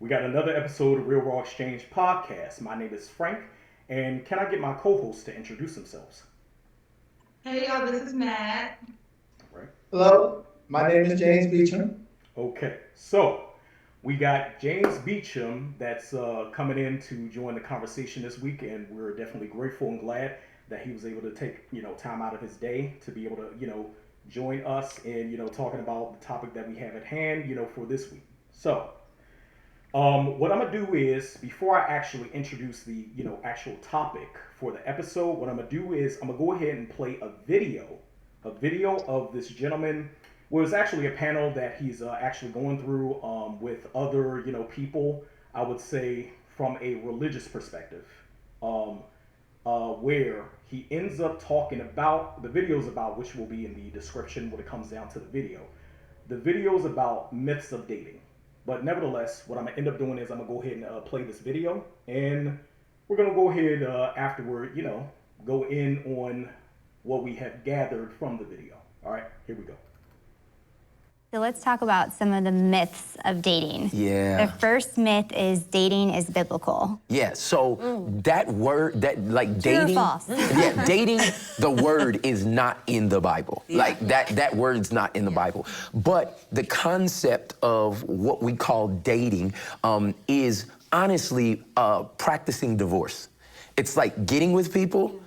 We got another episode of Real Raw Exchange podcast. My name is Frank, and can I get my co-hosts to introduce themselves? Hey y'all, this is Matt. All right. Hello, my name is James Beecham. Okay, so we got James Beecham that's coming in to join the conversation this week, and we're definitely grateful and glad that he was able to take time out of his day to be able to join us in talking about the topic that we have at hand for this week. So what I'm gonna do is, before I actually introduce the actual topic for the episode, what I'm gonna do is I'm gonna go ahead and play a video of this gentleman. Well, it's actually a panel that he's actually going through with other people. I would say from a religious perspective, where he ends up talking about the videos about, which will be in the description when it comes down to the video. The videos about myths of dating. But nevertheless, what I'm gonna end up doing is I'm gonna go ahead and play this video, and we're gonna go ahead afterward, go in on what we have gathered from the video. All right, here we go. So let's talk about some of the myths of dating. Yeah. The first myth is dating is biblical. Yeah, so that word, that like True or dating. false? Yeah, dating, the word is not in the Bible. Yeah. Like that word's not in the Bible. But the concept of what we call dating is honestly practicing divorce. It's like getting with people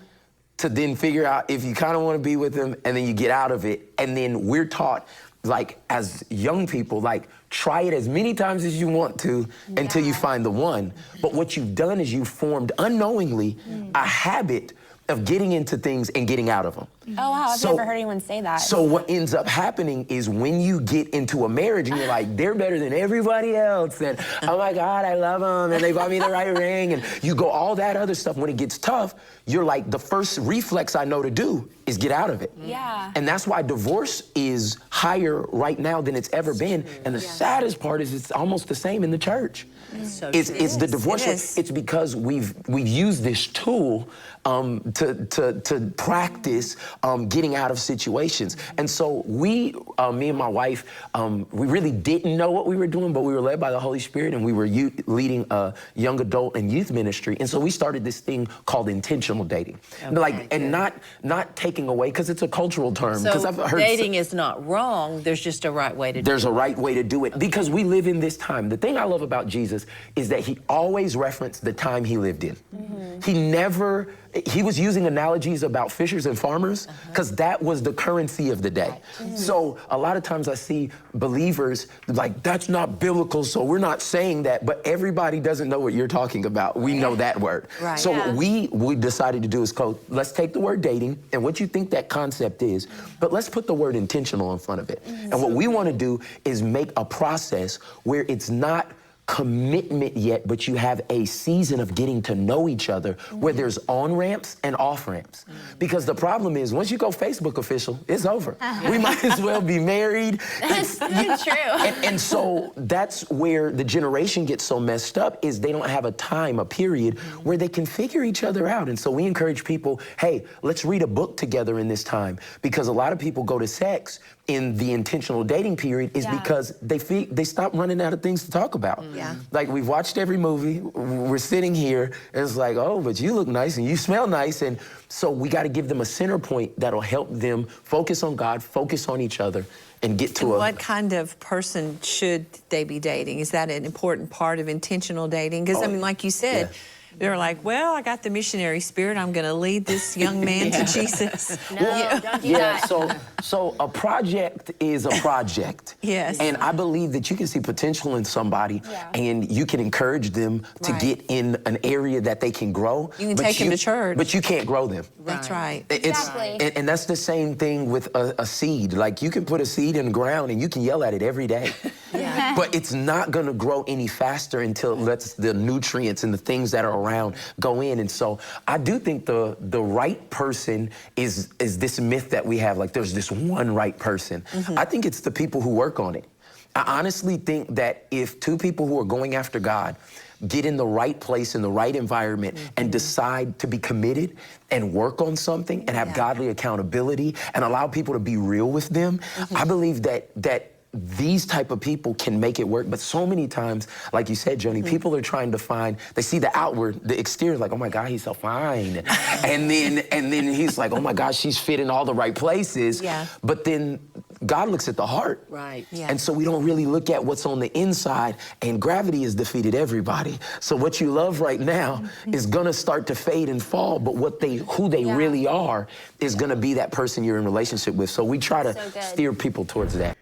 to then figure out if you kind of want to be with them, and then you get out of it. And then we're taught, like, as young people, like, try it as many times as you want to until you find the one. But what you've done is you've formed unknowingly a habit of getting into things and getting out of them. Oh, wow, I've never heard anyone say that. So what ends up happening is when you get into a marriage and you're like, they're better than everybody else, and oh my God, I love them, and they bought me the right ring, and you go all that other stuff. When it gets tough, you're like, the first reflex I know to do is get out of it. Yeah. And that's why divorce is higher right now than it's ever been. And the saddest part is it's almost the same in the church. It's the divorce rate. It's because we've used this tool to practice getting out of situations. And so me and my wife, we really didn't know what we were doing, but we were led by the Holy Spirit, and we were leading a young adult and youth ministry. And so we started this thing called intentional dating. And not taking away, because it's a cultural term. So I've heard dating is not wrong, there's just a right way to do it. There's a right way to do it, because we live in this time. The thing I love about Jesus is that he always referenced the time he lived in. He was using analogies about fishers and farmers, because that was the currency of the day. So a lot of times I see believers like, that's not biblical, so we're not saying that, but everybody doesn't know what you're talking about. We know that word. Right. So what we decided to do is let's take the word dating and what you think that concept is, but let's put the word intentional in front of it. And what we want to do is make a process where it's not commitment yet, but you have a season of getting to know each other where there's on-ramps and off-ramps. Because the problem is, once you go Facebook official, it's over. We might as well be married. That's true. And so that's where the generation gets so messed up, is they don't have a period where they can figure each other out. And so we encourage people, hey, let's read a book together in this time, because a lot of people go to sex in the intentional dating period because they stop running out of things to talk about. Like, we've watched every movie, we're sitting here, and it's like, oh, but you look nice and you smell nice. And so we got to give them a center point that'll help them focus on God, focus on each other, and get to What kind of person should they be dating? Is that an important part of intentional dating? Because, I mean, like you said, they're like, well, I got the missionary spirit, I'm going to lead this young man to Jesus. No, don't do that. So a project is a project. Yes. And I believe that you can see potential in somebody, and you can encourage them to get in an area that they can grow. You can take them to church. But you can't grow them. That's right. Exactly. And that's the same thing with a seed. Like, you can put a seed in the ground and you can yell at it every day. But it's not going to grow any faster until it lets the nutrients and the things that are around go in. And so I do think the right person is this myth that we have, like there's this one right person. I think it's the people who work on it. I honestly think that if two people who are going after God get in the right place, in the right environment, and decide to be committed and work on something and have godly accountability and allow people to be real with them, I believe that these type of people can make it work. But so many times, like you said, Joni, people are trying to find, they see the outward, the exterior, like, oh my God, he's so fine. and then he's like, oh my gosh, she's fit in all the right places. Yeah. But then God looks at the heart. Right. Yeah. And so we don't really look at what's on the inside, and gravity has defeated everybody. So what you love right now is gonna start to fade and fall, but who they really are is gonna be that person you're in relationship with. So we try to steer people towards that.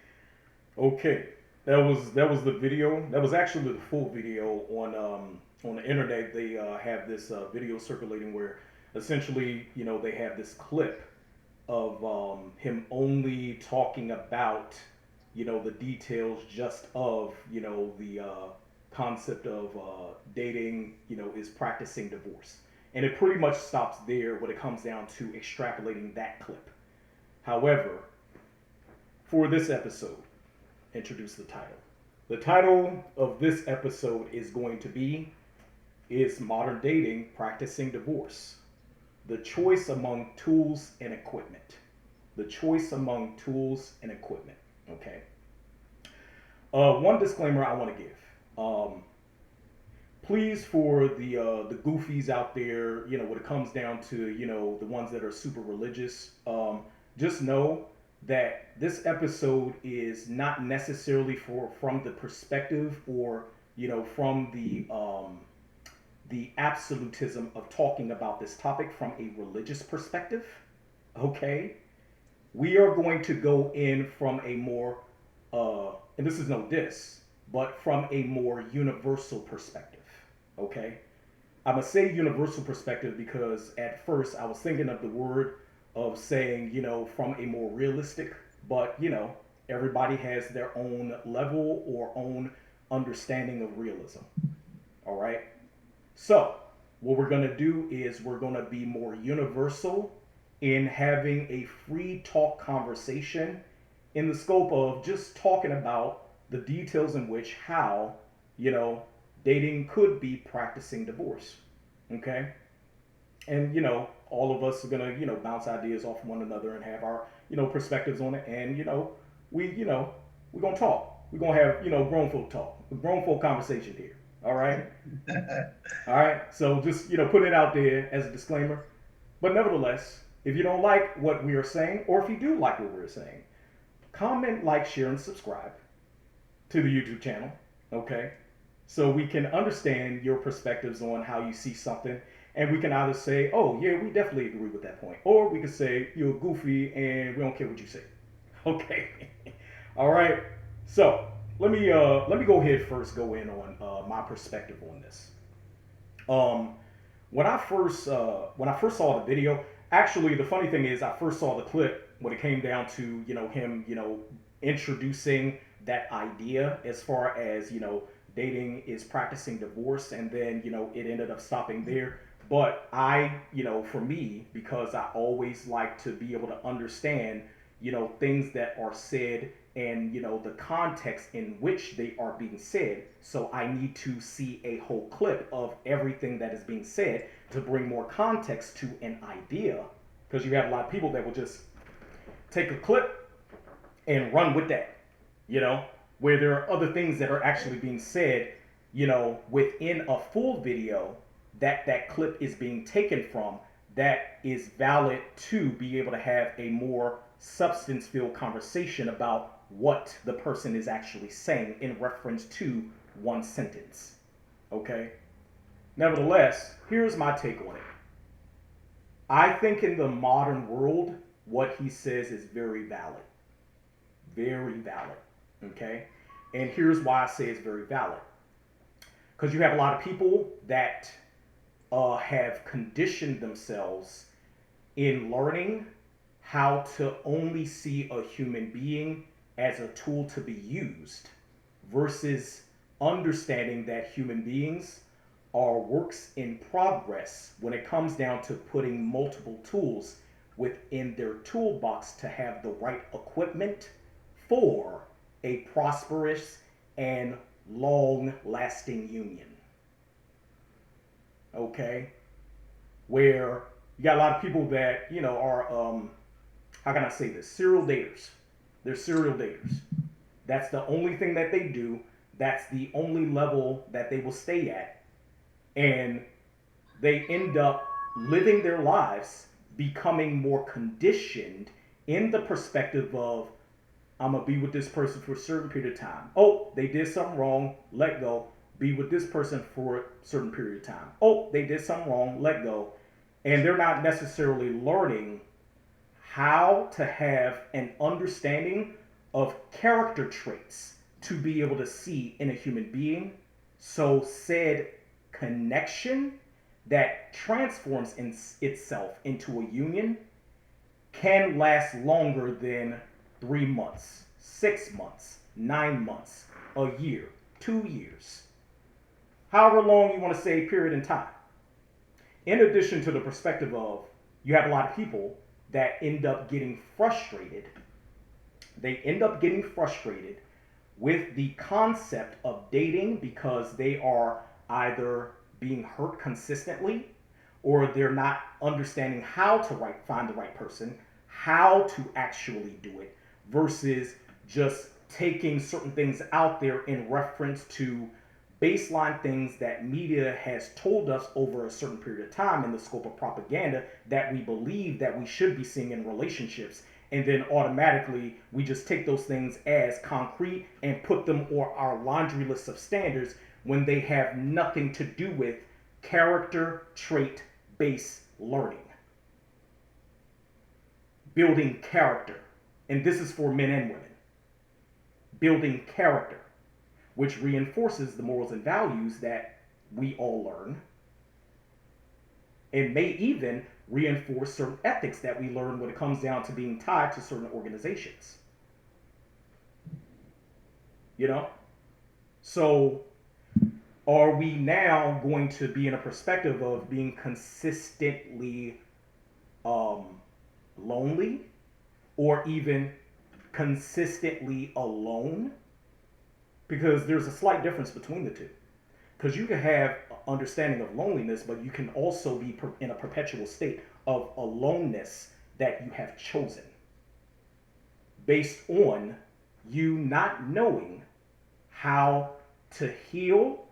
Okay, that was the video. That was actually the full video on the internet. They have this video circulating where essentially, they have this clip of him only talking about, the details just of, the concept of dating, is practicing divorce. And it pretty much stops there when it comes down to extrapolating that clip. However, for this episode, introduce the title. The title of this episode is going to be, Is Modern Dating Practicing Divorce? The choice among tools and equipment. The choice among tools and equipment. Okay. One disclaimer I want to give. Please, for the goofies out there, when it comes down to, the ones that are super religious, just know that this episode is not necessarily from the perspective or, from the absolutism of talking about this topic from a religious perspective. Okay? We are going to go in from a more, and this is no diss, but from a more universal perspective. Okay? I'm going to say universal perspective because at first I was thinking of the word of saying, from a more realistic, but, everybody has their own level or own understanding of realism. All right? So, what we're going to do is we're going to be more universal in having a free talk conversation in the scope of just talking about the details in which how, dating could be practicing divorce. Okay? And, all of us are going to, bounce ideas off one another and have our, perspectives on it. And, we're going to talk. We're going to have, grown folk talk, grown folk conversation here. All right? All right? So just, put it out there as a disclaimer. But nevertheless, if you don't like what we are saying, or if you do like what we're saying, comment, like, share, and subscribe to the YouTube channel. Okay? So we can understand your perspectives on how you see something. And we can either say, oh, yeah, we definitely agree with that point. Or we could say, you're goofy and we don't care what you say. Okay. All right. So let me go ahead first go in on my perspective on this. When I first saw the video, actually the funny thing is I first saw the clip when it came down to, him, introducing that idea as far as, dating is practicing divorce, and then, it ended up stopping there. But I, for me, because I always like to be able to understand, things that are said and, the context in which they are being said. So I need to see a whole clip of everything that is being said to bring more context to an idea. Because you have a lot of people that will just take a clip and run with that, where there are other things that are actually being said, within a full video that clip is being taken from, that is valid to be able to have a more substance-filled conversation about what the person is actually saying in reference to one sentence. Okay? Nevertheless, here's my take on it. I think in the modern world, what he says is very valid. Very valid. Okay? And here's why I say it's very valid. Because you have a lot of people that have conditioned themselves in learning how to only see a human being as a tool to be used versus understanding that human beings are works in progress when it comes down to putting multiple tools within their toolbox to have the right equipment for a prosperous and long-lasting union. Okay? Where you got a lot of people that, are, how can I say this? Serial daters. They're serial daters. That's the only thing that they do. That's the only level that they will stay at. And they end up living their lives becoming more conditioned in the perspective of, I'm going to be with this person for a certain period of time. Oh, they did something wrong, let go. Be with this person for a certain period of time. Oh, they did something wrong, let go. And they're not necessarily learning how to have an understanding of character traits to be able to see in a human being. So said connection that transforms itself into a union can last longer than 3 months, 6 months, 9 months, a year, 2 years, however long you want to say period in time. In addition to the perspective of, you have a lot of people that end up getting frustrated. They end up getting frustrated with the concept of dating because they are either being hurt consistently, or they're not understanding how to find the right person, how to actually do it, versus just taking certain things out there in reference to baseline things that media has told us over a certain period of time in the scope of propaganda that we believe that we should be seeing in relationships. And then automatically we just take those things as concrete and put them on our laundry list of standards when they have nothing to do with character trait based learning. Building character. And this is for men and women. Building character, which reinforces the morals and values that we all learn, and may even reinforce certain ethics that we learn when it comes down to being tied to certain organizations. You know? So, are we now going to be in a perspective of being consistently lonely, or even consistently alone? Because there's a slight difference between the two. Because you can have understanding of loneliness, but you can also be in a perpetual state of aloneness that you have chosen based on you not knowing how to heal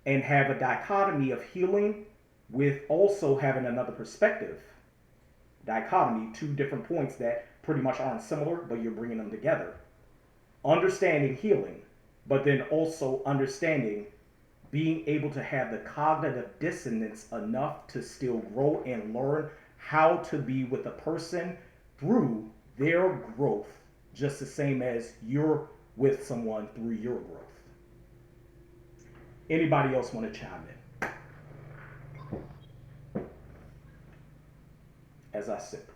and have a dichotomy of healing with also having another perspective. Dichotomy, two different points that pretty much aren't similar, but you're bringing them together. Understanding healing, but then also understanding being able to have the cognitive dissonance enough to still grow and learn how to be with a person through their growth, just the same as you're with someone through your growth. Anybody else want to chime in? As I sip.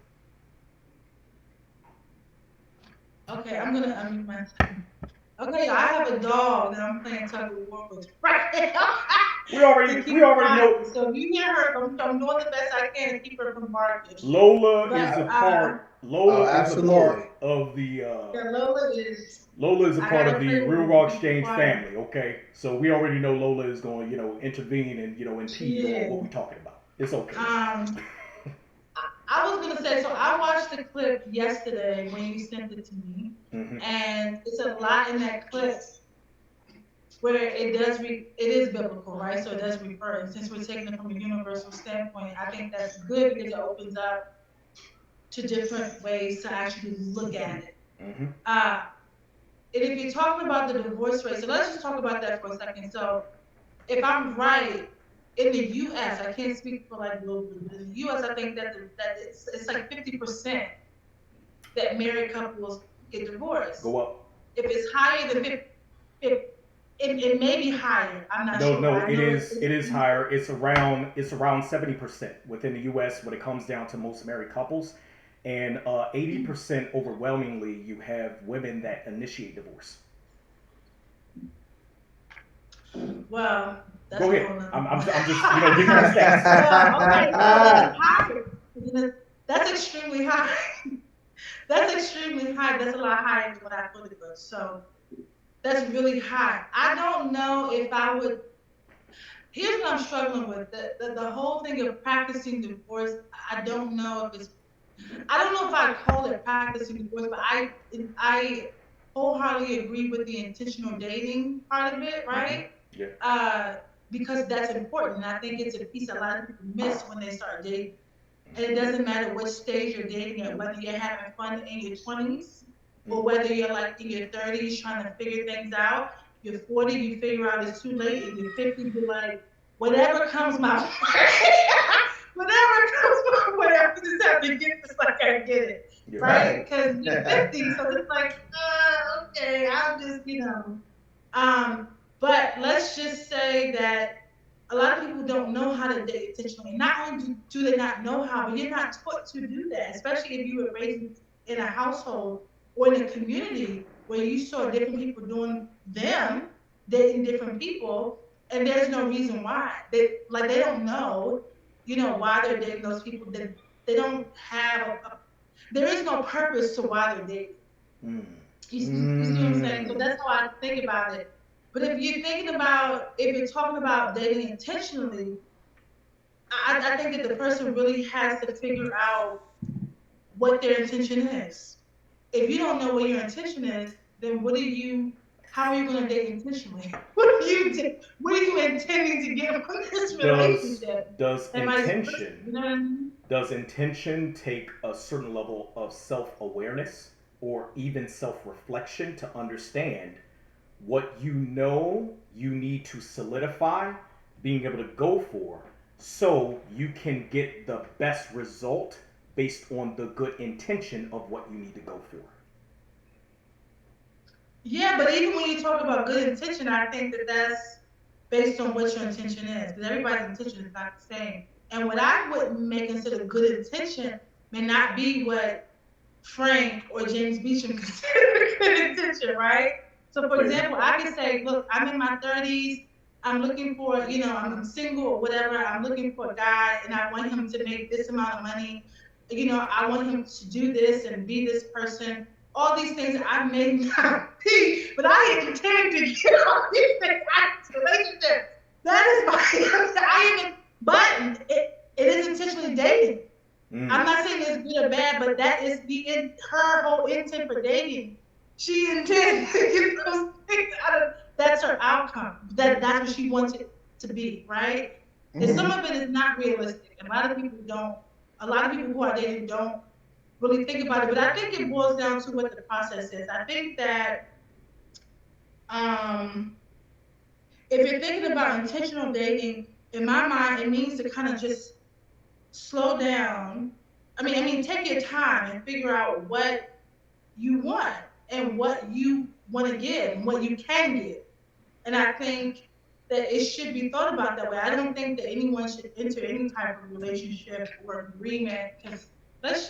Okay, I'm gonna unmute myself. Okay, I have a dog that I'm playing tug of war with right now. We already know. So if you hear her, I'm doing the best I can to keep her from barking. Lola is a part. Lola is a part of the. Yeah, Lola is. Lola is a part of the Real Raw Exchange family. Okay, so we already know Lola is going, intervene and impede on what we're talking about. It's okay. I was gonna say, so I watched the clip yesterday when you sent it to me, and it's a lot in that clip where it is biblical, right? So it does refer, and since we're taking it from a universal standpoint, I think that's good because it opens up to different ways to actually look at it. And if you're talking about the divorce rate, so let's just talk about that for a second. So if I'm right, in the U.S., I can't speak for like globally, but in the U.S., I think that it's like 50% that married couples get divorced. Go up. If it's higher than 50, it may be higher. I'm not sure. No, it is higher. It's around 70% within the U.S. when it comes down to most married couples, and 80% overwhelmingly you have women that initiate divorce. Well, that's go ahead. I'm just giving you stats. Okay, that's extremely high. That's extremely high. That's a lot higher than what I thought it was. So that's really high. I don't know if I would. Here's what I'm struggling with: the whole thing of practicing divorce. I don't know if I'd call it practicing divorce, but wholeheartedly agree with the intentional dating part of it, right? Yeah. Because that's important. And I think it's a piece a lot of people miss when they start dating. And it doesn't matter what stage you're dating at, whether you're having fun in your 20s or whether you're like in your 30s trying to figure things out. You're 40, you figure out it's too late, and you're 50, you're like, whatever comes my way, whatever comes my way, I just have to get this like I get it, right? Because you're 50, so it's like, okay, I'm just, but let's just say that a lot of people don't know how to date intentionally. Not only do they not know how, but you're not taught to do that, especially if you were raised in a household or in a community where you saw different people doing them, dating different people, and there's no reason why. They don't know, why they're dating those people. They don't have there is no purpose to why they're dating. You see what I'm saying? So that's how I think about it. But if you're talking about dating intentionally, I think that the person really has to figure out what their intention is. If you don't know what your intention is, then how are you going to date intentionally? What are you intending to get from this relationship? Does intention, you know what I mean? Does intention take a certain level of self-awareness or even self-reflection to understand what you need to solidify, being able to go for, so you can get the best result based on the good intention of what you need to go for? Yeah, but even when you talk about good intention, I think that that's based on what your intention is, because everybody's intention is not the same. And what I would make consider good intention may not be what Frank or James Beecham consider good intention, right? So, for example, I can say, look, I'm in my 30s. I'm looking for, I'm single or whatever. I'm looking for a guy, and I want him to make this amount of money. I want him to do this and be this person. All these things I may not be, but I intend to get all these things out of relationship. That is my, but it is intentionally dating. I'm not saying it's good or bad, but that is her whole intent for dating. She intended to get those things out of. That's her outcome. That's what she wants it to be, right? And some of it is not realistic. A lot of people don't. A lot of people who are dating don't really think about it. But I think it boils down to what the process is. I think that if you're thinking about intentional dating, in my mind, it means to kind of just slow down. I mean, take your time and figure out what you want and what you want to give and what you can give. And I think that it should be thought about that way. I don't think that anyone should enter any type of relationship or agreement, because that's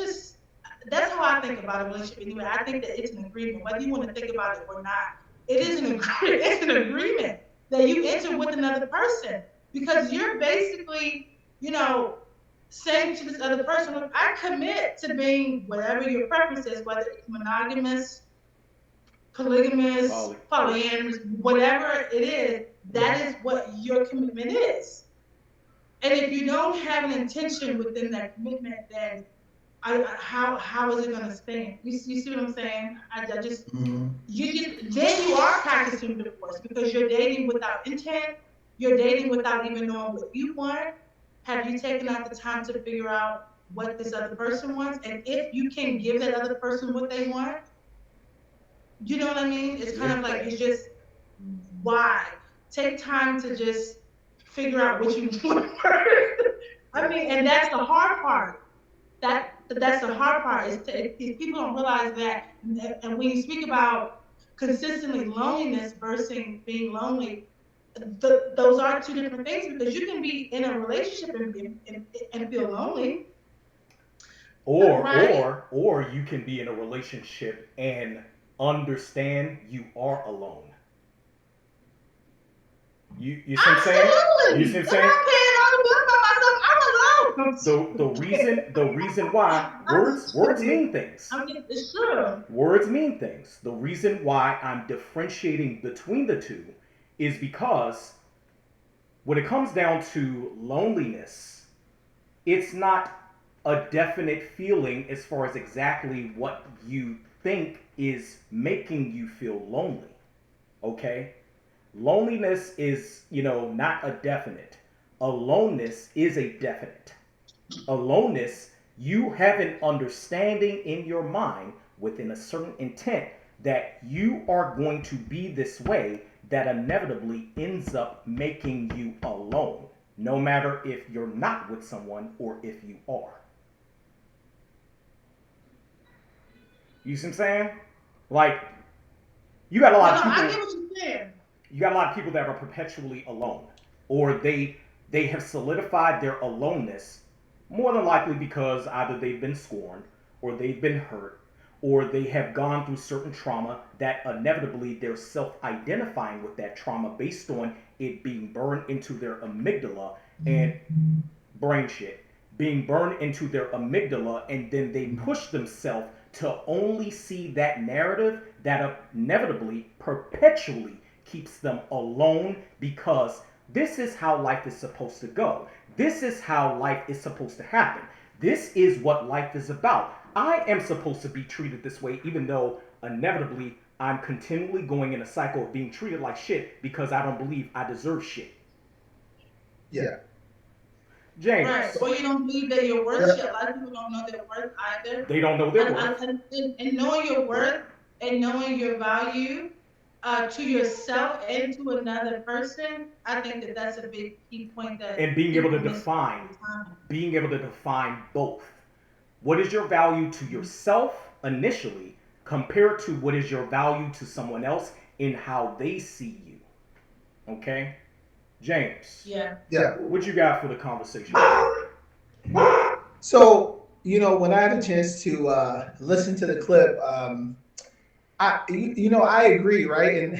how I think about a relationship anyway. I think that it's an agreement, whether you want to think about it or not. It is an agreement. It's an agreement that you enter with another person, because you're basically, saying to this other person, look, I commit to being whatever your preference is, whether it's monogamous, polygamous, polyamorous, whatever it is, that is what your commitment is. And if you don't have an intention within that commitment, then how is it going to stand? You see what I'm saying? Then you are practicing divorce, because you're dating without intent. You're dating without even knowing what you want. Have you taken out the time to figure out what this other person wants? And if you can give that other person what they want, you know what I mean? It's kind of like, it's just, why? Take time to just figure out what you want first. I mean, and that's the hard part. That's the hard part, is people don't realize that. And when you speak about consistently loneliness versus being lonely, those are two different things, because you can be in a relationship and feel lonely. Or you can be in a relationship and understand you are alone. You see what I'm saying? You see what I'm saying? The reason why words mean things. It's true. Words mean things. The reason why I'm differentiating between the two is because when it comes down to loneliness, it's not a definite feeling as far as exactly what you think is making you feel lonely. Okay? Loneliness is, not a definite. Aloneness is a definite. Aloneness, you have an understanding in your mind within a certain intent that you are going to be this way that inevitably ends up making you alone, no matter if you're not with someone or if you are. You see what I'm saying? Like, you got a lot of people. I get what you're saying. You got a lot of people that are perpetually alone, or they have solidified their aloneness more than likely because either they've been scorned, or they've been hurt, or they have gone through certain trauma that inevitably they're self-identifying with that trauma based on it being burned into their amygdala and brain shit being burned into their amygdala, and then they push themselves to only see that narrative that inevitably perpetually keeps them alone, because this is how life is supposed to go. This is how life is supposed to happen. This is what life is about. I am supposed to be treated this way, even though inevitably I'm continually going in a cycle of being treated like shit because I don't believe I deserve shit. Yeah. James. Right. Or you don't believe that you're worth shit. A lot of people don't know their worth either. They don't know their worth. And knowing your worth and knowing your value to yourself and to another person, I think that that's a big key point. That and being able to define both. What is your value to yourself initially compared to what is your value to someone else in how they see you? Okay? James. Yeah. What you got for the conversation? So, when I had a chance to listen to the clip, I agree, right?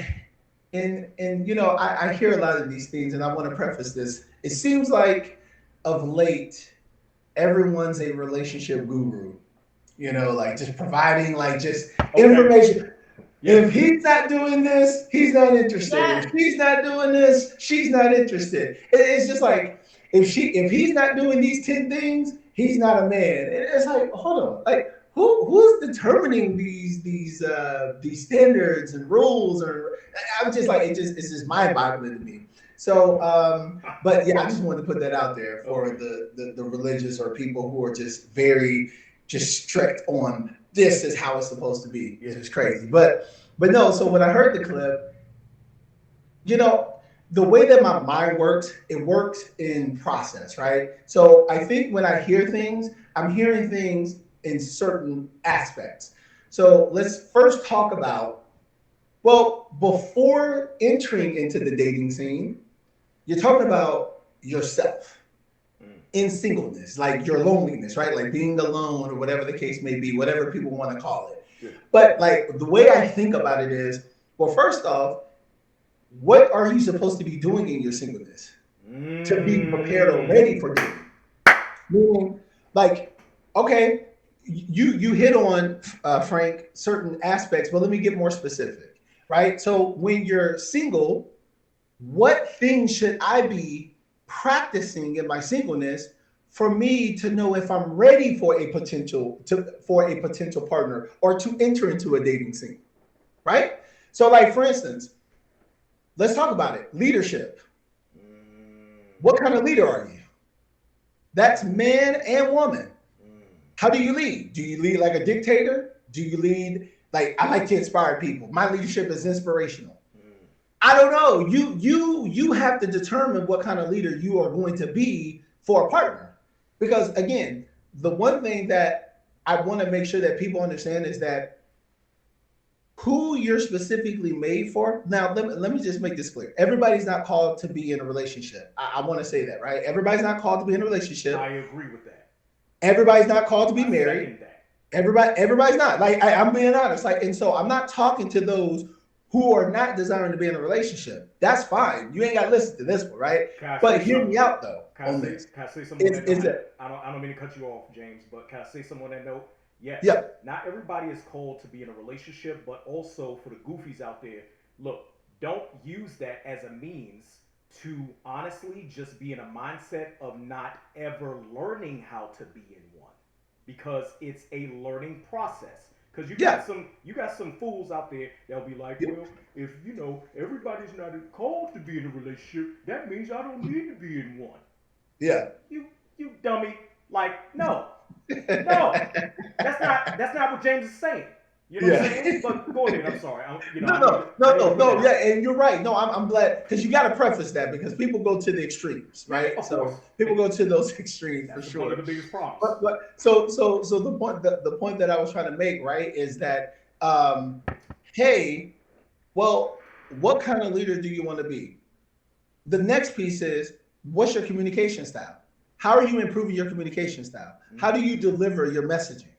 And I hear a lot of these things, and I want to preface this. It seems like of late, everyone's a relationship guru, like just providing like just information. Yeah. If he's not doing this, he's not interested. Yeah. If she's not doing this, she's not interested. It's just like if he's not doing these 10 things, he's not a man. It's like, hold on, like who's determining these standards and rules? Or I'm just like it's just mind-boggling to me. So, but yeah, I just wanted to put that out there for the religious or people who are just very strict on this is how it's supposed to be. It's just crazy. But no, so when I heard the clip, the way that my mind works, it works in process, right? So I think when I hear things, I'm hearing things in certain aspects. So let's first talk about, well, before entering into the dating scene, you're talking about yourself in singleness, like your loneliness, right? Like being alone or whatever the case may be, whatever people want to call it. Yeah. But like the way I think about it is, well, first off, what are you supposed to be doing in your singleness to be prepared or ready for dating? Meaning, like, okay, you hit on, Frank, certain aspects, but let me get more specific, right? So when you're single, what things should I be practicing in my singleness for me to know if I'm ready for a potential partner or to enter into a dating scene, right? So like, for instance, let's talk about it. Leadership. What kind of leader are you? That's man and woman. How do you lead? Do you lead like a dictator? Do you lead like, I like to inspire people. My leadership is inspirational. I don't know. You have to determine what kind of leader you are going to be for a partner. Because again, the one thing that I want to make sure that people understand is that who you're specifically made for. Now, let me just make this clear. Everybody's not called to be in a relationship. I want to say that, right? Everybody's not called to be in a relationship. I agree with that. Everybody's not called to be married. Everybody's not. Like I'm being honest. Like, and so I'm not talking to those who are not desiring to be in a relationship. That's fine. You ain't got to listen to this one, right? But hear me out though. Can I say something on that note? I don't mean to cut you off, James, but can I say something on that note? Yes. Yep. Not everybody is called to be in a relationship, but also for the goofies out there, look, don't use that as a means to honestly just be in a mindset of not ever learning how to be in one, because it's a learning process. Because you got some fools out there that'll be like, well, if everybody's not called to be in a relationship, that means I don't need to be in one. Yeah. You dummy. Like, no. That's not what James is saying. You know what I'm saying? But go ahead. I'm sorry. No. Yeah, and you're right. No, I'm glad because you got to preface that because people go to the extremes, right? Of course. People go to those extremes That's for sure. one of the biggest problems. But so the point that I was trying to make, right, is that hey, well, what kind of leader do you want to be? The next piece is what's your communication style? How are you improving your communication style? How do you deliver your messaging?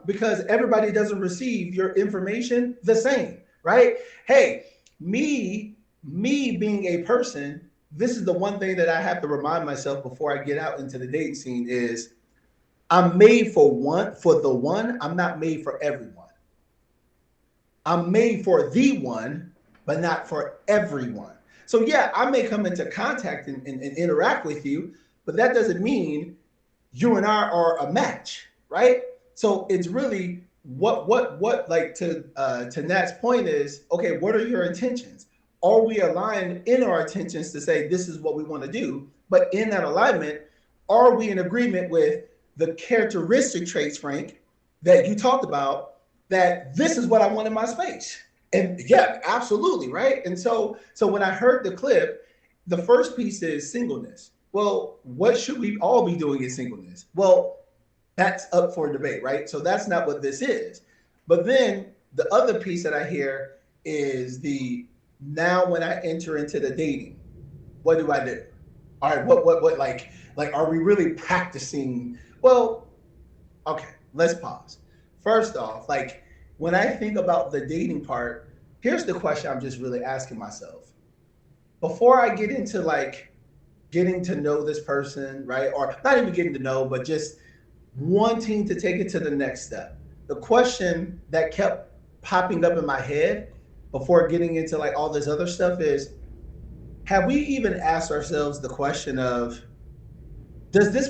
Because everybody doesn't receive your information the same, right? Hey, me being a person, this is the one thing that I have to remind myself before I get out into the dating scene is I'm made for the one, I'm not made for everyone. I'm made for the one, but not for everyone. So yeah, I may come into contact and interact with you, but that doesn't mean you and I are a match, right? So it's really what like to Nat's point is, okay, what are your intentions? Are we aligned in our intentions to say this is what we want to do? But in that alignment, are we in agreement with the characteristic traits, Frank, that you talked about, that this is what I want in my space? And yeah, absolutely, right? And so when I heard the clip, the first piece is singleness. Well, what should we all be doing in singleness? Well, that's up for debate, right? So that's not what this is. But then the other piece that I hear is now when I enter into the dating, what do I do? All right, what like are we really practicing? Well, okay, let's pause. First off, like when I think about the dating part, here's the question I'm just really asking myself. Before I get into like getting to know this person, right? Or not even getting to know, but just wanting to take it to the next step. The question that kept popping up in my head before getting into like all this other stuff is, have we even asked ourselves the question of, does this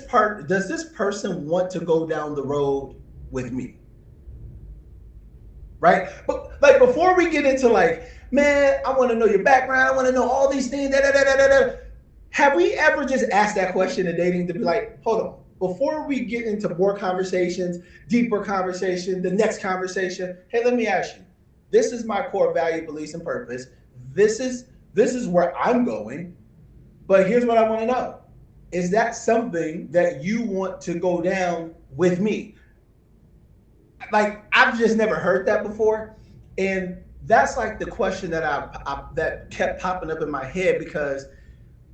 person want to go down the road with me? Right? But like before we get into like, man, I want to know your background, I want to know all these things, have we ever just asked that question in dating to be like, hold on, before we get into more conversations, deeper conversation, the next conversation, hey, let me ask you, this is my core value, beliefs, and purpose. This is where I'm going, but here's what I want to know. Is that something that you want to go down with me? Like, I've just never heard that before. And that's like the question that that kept popping up in my head, because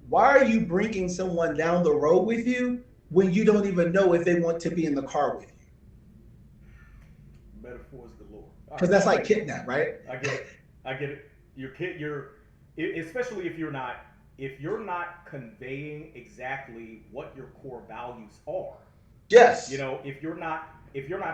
why are you bringing someone down the road with you when you don't even know if they want to be in the car with you? Metaphors galore. Because that's like kidnap, right? I get it. Especially if you're not conveying exactly what your core values are. Yes. If you're not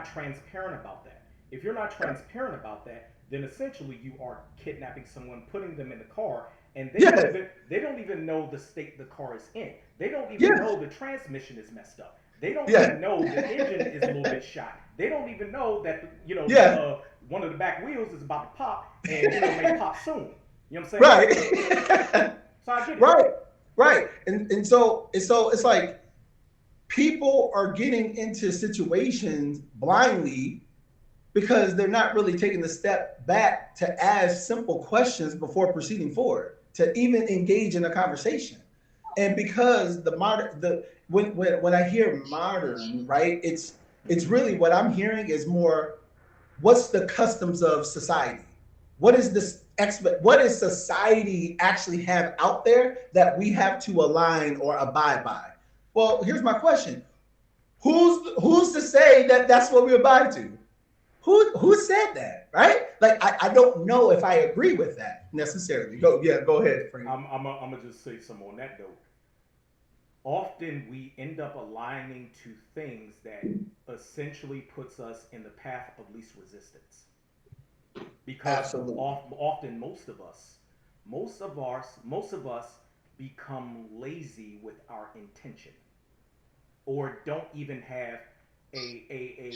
transparent about that. If you're not transparent about that, then essentially you are kidnapping someone, putting them in the car, and they don't even know the state the car is in. They don't even know the transmission is messed up. They don't even know the engine is a little bit shot. They don't even know that one of the back wheels is about to pop, and may pop soon. You know what I'm saying? Right. So I get it. Right. And so it's like people are getting into situations blindly because they're not really taking the step back to ask simple questions before proceeding forward, to even engage in a conversation. And because when I hear modern, right, it's really what I'm hearing is more, what's the customs of society? What does society actually have out there that we have to align or abide by? Well, here's my question. Who's to say that that's what we abide to? Who said that, right? Like, I don't know if I agree with that necessarily. Go ahead, Frank. I'm gonna just say something on that note. Often we end up aligning to things that essentially puts us in the path of least resistance. Because often most of us become lazy with our intention, or don't even have a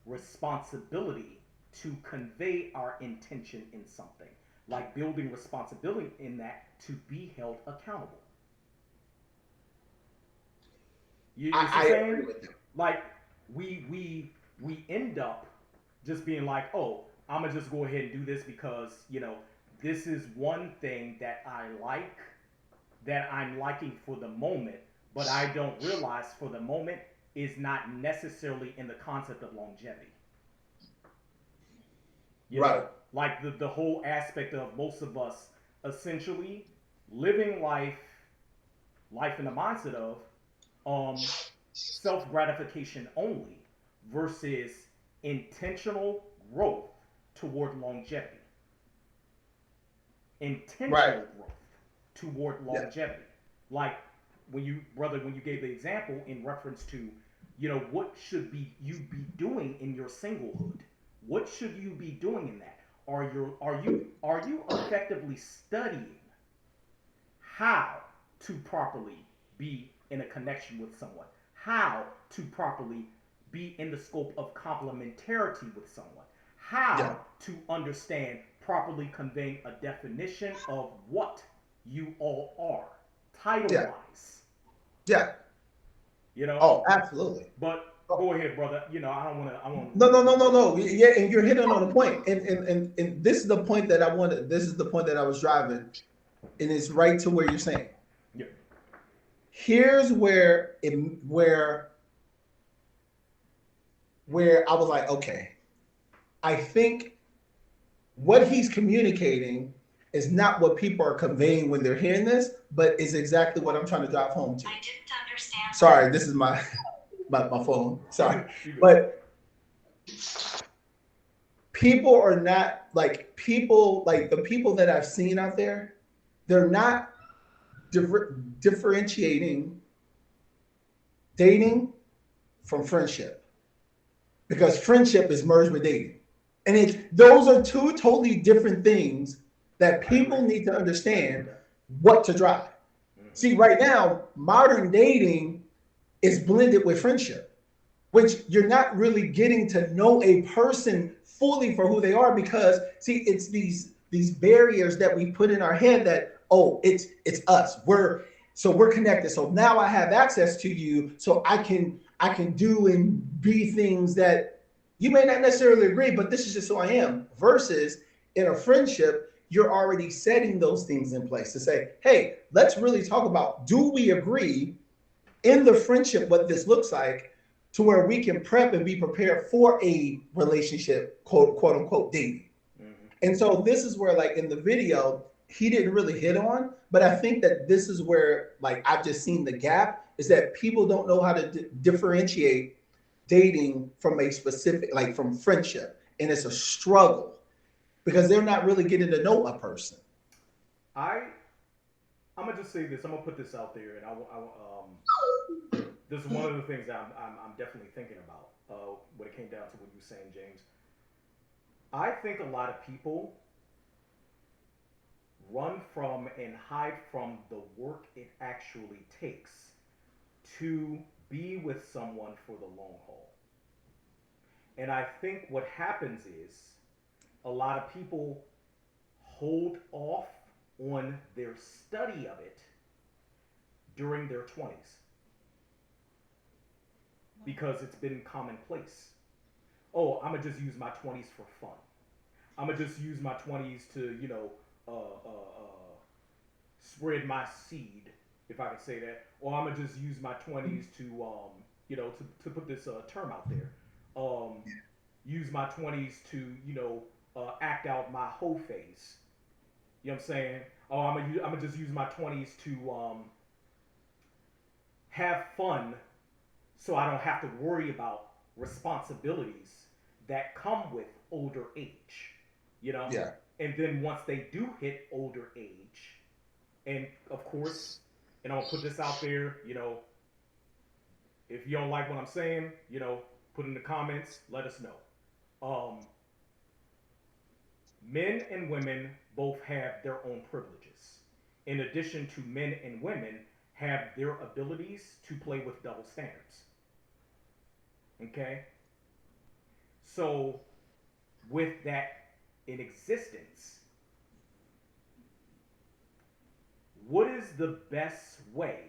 responsibility to convey our intention in something, like building responsibility in that to be held accountable. You see what I'm I agree saying? with you. Like we end up just being like, oh, I'm gonna just go ahead and do this because this is one thing that I like, that I'm liking for the moment, but I don't realize for the moment is not necessarily in the concept of longevity. You Right. know, like the whole aspect of most of us essentially living life in the mindset of self gratification only versus intentional growth toward longevity. Right. Intentional growth toward Yeah. longevity. Like when you gave the example in reference to, what should be you be doing in your singlehood? What should you be doing in that? Are you effectively studying how to properly be in a connection with someone, how to properly be in the scope of complementarity with someone, Yeah. how to understand properly conveying a definition of what you all are, title Yeah. wise, Yeah. you know? Oh, absolutely. But Oh, go ahead, brother. I don't want to, I want no, no, no, no, no. Yeah, and you're hitting on a point. And this is the point that I wanted. This is the point that I was driving, and it's right to where you're saying. yeah, Here's where I was like, okay, I think what he's communicating is not what people are conveying when they're hearing this, but is exactly what I'm trying to drive home to. I didn't understand. Sorry, this is my my phone. Sorry, but people are not like people like the people that I've seen out there. They're not differentiating dating from friendship because friendship is merged with dating. And those are two totally different things that people need to understand what to drive. Mm-hmm. See, right now, modern dating is blended with friendship, which you're not really getting to know a person fully for who they are because see, it's these barriers that we put in our head that it's us. We're connected. So now I have access to you, so I can do and be things that you may not necessarily agree, but this is just who I am. Versus in a friendship, you're already setting those things in place to say, hey, let's really talk about, do we agree in the friendship what this looks like to where we can prep and be prepared for a relationship, quote unquote dating. Mm-hmm. And so this is where like in the video, he didn't really hit on, but I think that this is where like I've just seen the gap is that people don't know how to differentiate dating from a specific, like from friendship. And it's a struggle because they're not really getting to know a person. I'm gonna just say this. I'm gonna put this out there, and this is one of the things that I'm definitely thinking about when it came down to what you were saying, James. I think a lot of people run from and hide from the work it actually takes to be with someone for the long haul. And I think what happens is a lot of people hold off on their study of it during their 20s because it's been commonplace. Oh, I'm gonna just use my 20s for fun. I'm gonna just use my 20s to, spread my seed, if I can say that. Or I'm gonna just use my 20s to, to put this term out there. Use my 20s to, act out my whole phase. You know what I'm saying? Oh, I'm gonna just use my 20s to have fun so I don't have to worry about responsibilities that come with older age, Yeah. And then once they do hit older age, and of course, and I'll put this out there, if you don't like what I'm saying, put in the comments, let us know. Men and women both have their own privileges. In addition to men and women have their abilities to play with double standards. Okay? So, with that in existence, what is the best way?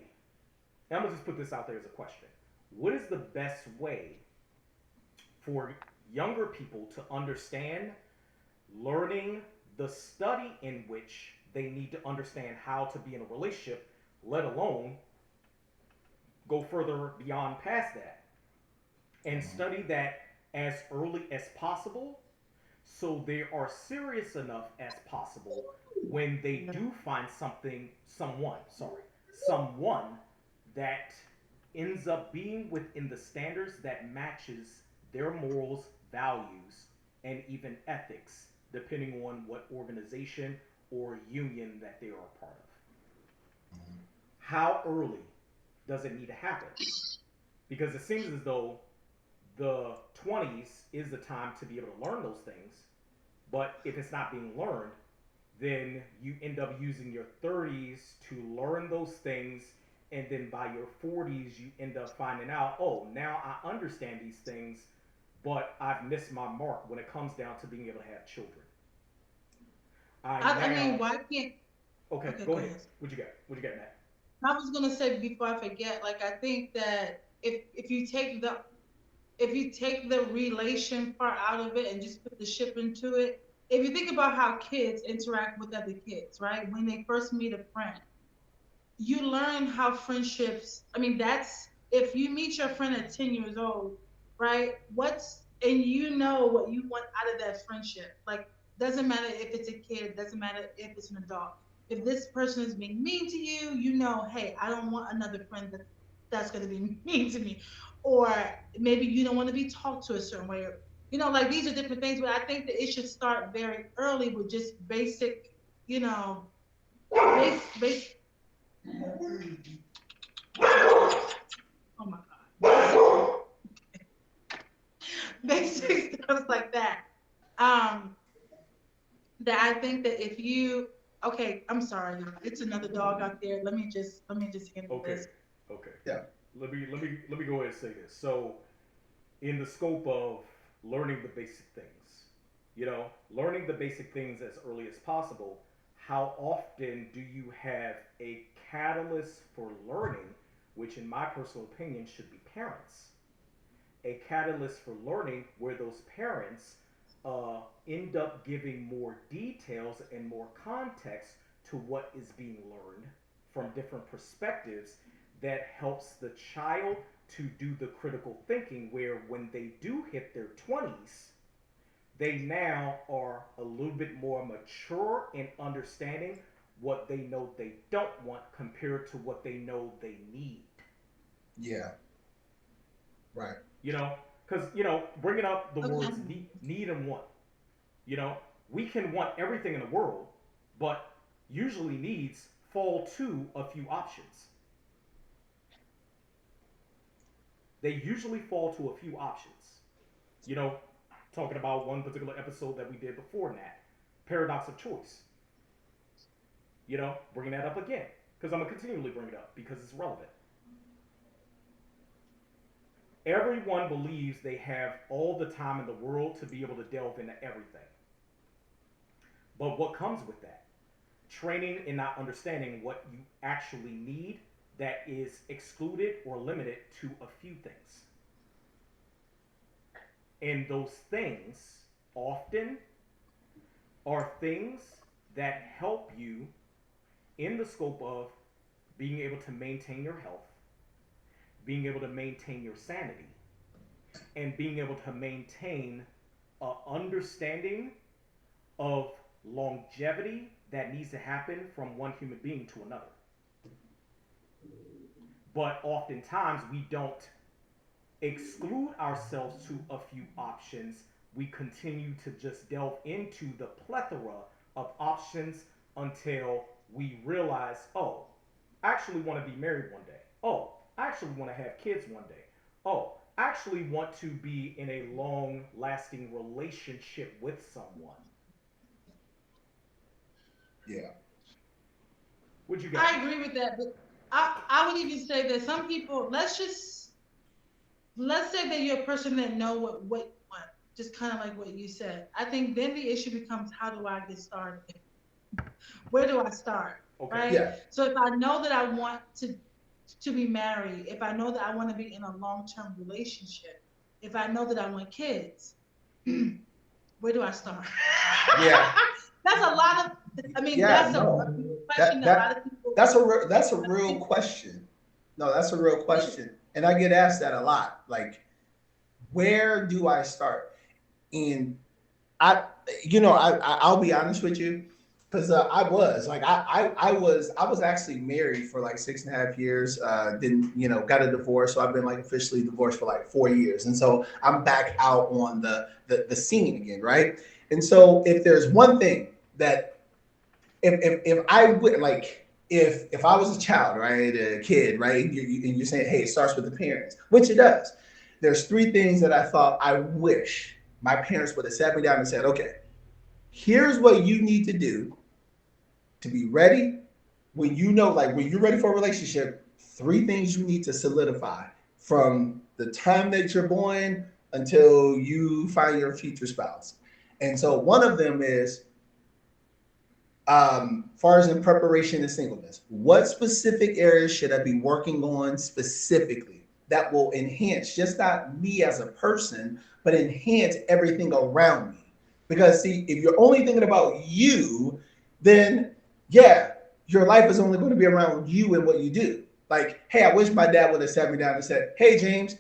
And I'm going to just put this out there as a question. What is the best way for younger people to understand learning the study in which they need to understand how to be in a relationship, let alone go further beyond past that and study that as early as possible so they are serious enough as possible when they do find someone that ends up being within the standards that matches their morals, values, and even ethics, depending on what organization or union that they are a part of. How early does it need to happen? Because it seems as though the 20s is the time to be able to learn those things. But if it's not being learned, then you end up using your 30s to learn those things. And then by your 40s, you end up finding out, oh, now I understand these things, but I've missed my mark when it comes down to being able to have children. I mean, why can't? Okay, Okay, go go ahead. ahead. What you got? What you got, Matt? I was gonna say before I forget, like I think that if you take the relation part out of it and just put the ship into it, if you think about how kids interact with other kids, right? When they first meet a friend, you learn how friendships, I mean, that's if you meet your friend at 10 years old, right? And you know what you want out of that friendship. Like, doesn't matter if it's a kid, doesn't matter if it's an adult. If this person is being mean to you, you know, hey, I don't want another friend that's going to be mean to me. Or maybe you don't want to be talked to a certain way. Like these are different things, but I think that it should start very early with just basic, you know, base, oh my God. Basic stuff like that. Um, that I think that if you, okay, I'm sorry, it's another dog out there. Let me just handle Okay, this. okay. Yeah. Let me go ahead and say this. So, in the scope of learning the basic things, learning the basic things as early as possible, how often do you have a catalyst for learning, which in my personal opinion should be parents? A catalyst for learning where those parents end up giving more details and more context to what is being learned from different perspectives that helps the child to do the critical thinking where when they do hit their 20s, they now are a little bit more mature in understanding what they know they don't want compared to what they know they need. Yeah. Right. Because bringing up the Okay. words need and want. You know, we can want everything in the world, but usually needs fall to a few options. They usually fall to a few options. You know, talking about one particular episode that we did before that, paradox of choice. Bringing that up again because I'm gonna continually bring it up because it's relevant. Everyone believes they have all the time in the world to be able to delve into everything. But what comes with that? Training and not understanding what you actually need that is excluded or limited to a few things. And those things often are things that help you in the scope of being able to maintain your health, being able to maintain your sanity, and being able to maintain an understanding of longevity that needs to happen from one human being to another. But oftentimes we don't exclude ourselves to a few options. We continue to just delve into the plethora of options until we realize, oh, I actually want to be married one day. Oh, I actually want to have kids one day. Oh, I actually want to be in a long lasting relationship with someone. Yeah. What you got? I agree with that, but I would even say that some people, let's say that you're a person that know what you want, just kind of like what you said. I think then the issue becomes, how do I get started? Where do I start? Okay. Right? Yeah. So if I know that I want to be married, if I know that I want to be in a long-term relationship, if I know that I want kids, where do I start? Yeah. That's a lot of, I mean, Yeah. that's a No. question that a lot of people. That's a real question. No, that's a real question, and I get asked that a lot. Like, where do I start? And I, I'll be honest with you, because I was actually married for like 6.5 years. Then got a divorce, so I've been like officially divorced for like 4 years, and so I'm back out on the scene again, right? And so if there's one thing that if I would like if I was a child, right, a kid, right, and you're saying, hey, it starts with the parents, which it does. There's three things that I thought I wish my parents would have sat me down and said, okay, here's what you need to do to be ready when when you're ready for a relationship. Three things you need to solidify from the time that you're born until you find your future spouse. And so one of them is far as in preparation and singleness, what specific areas should I be working on specifically that will enhance just not me as a person, but enhance everything around me? Because see, if you're only thinking about you, then yeah, your life is only going to be around you and what you do. Like, hey, I wish my dad would have sat me down and said, hey, James,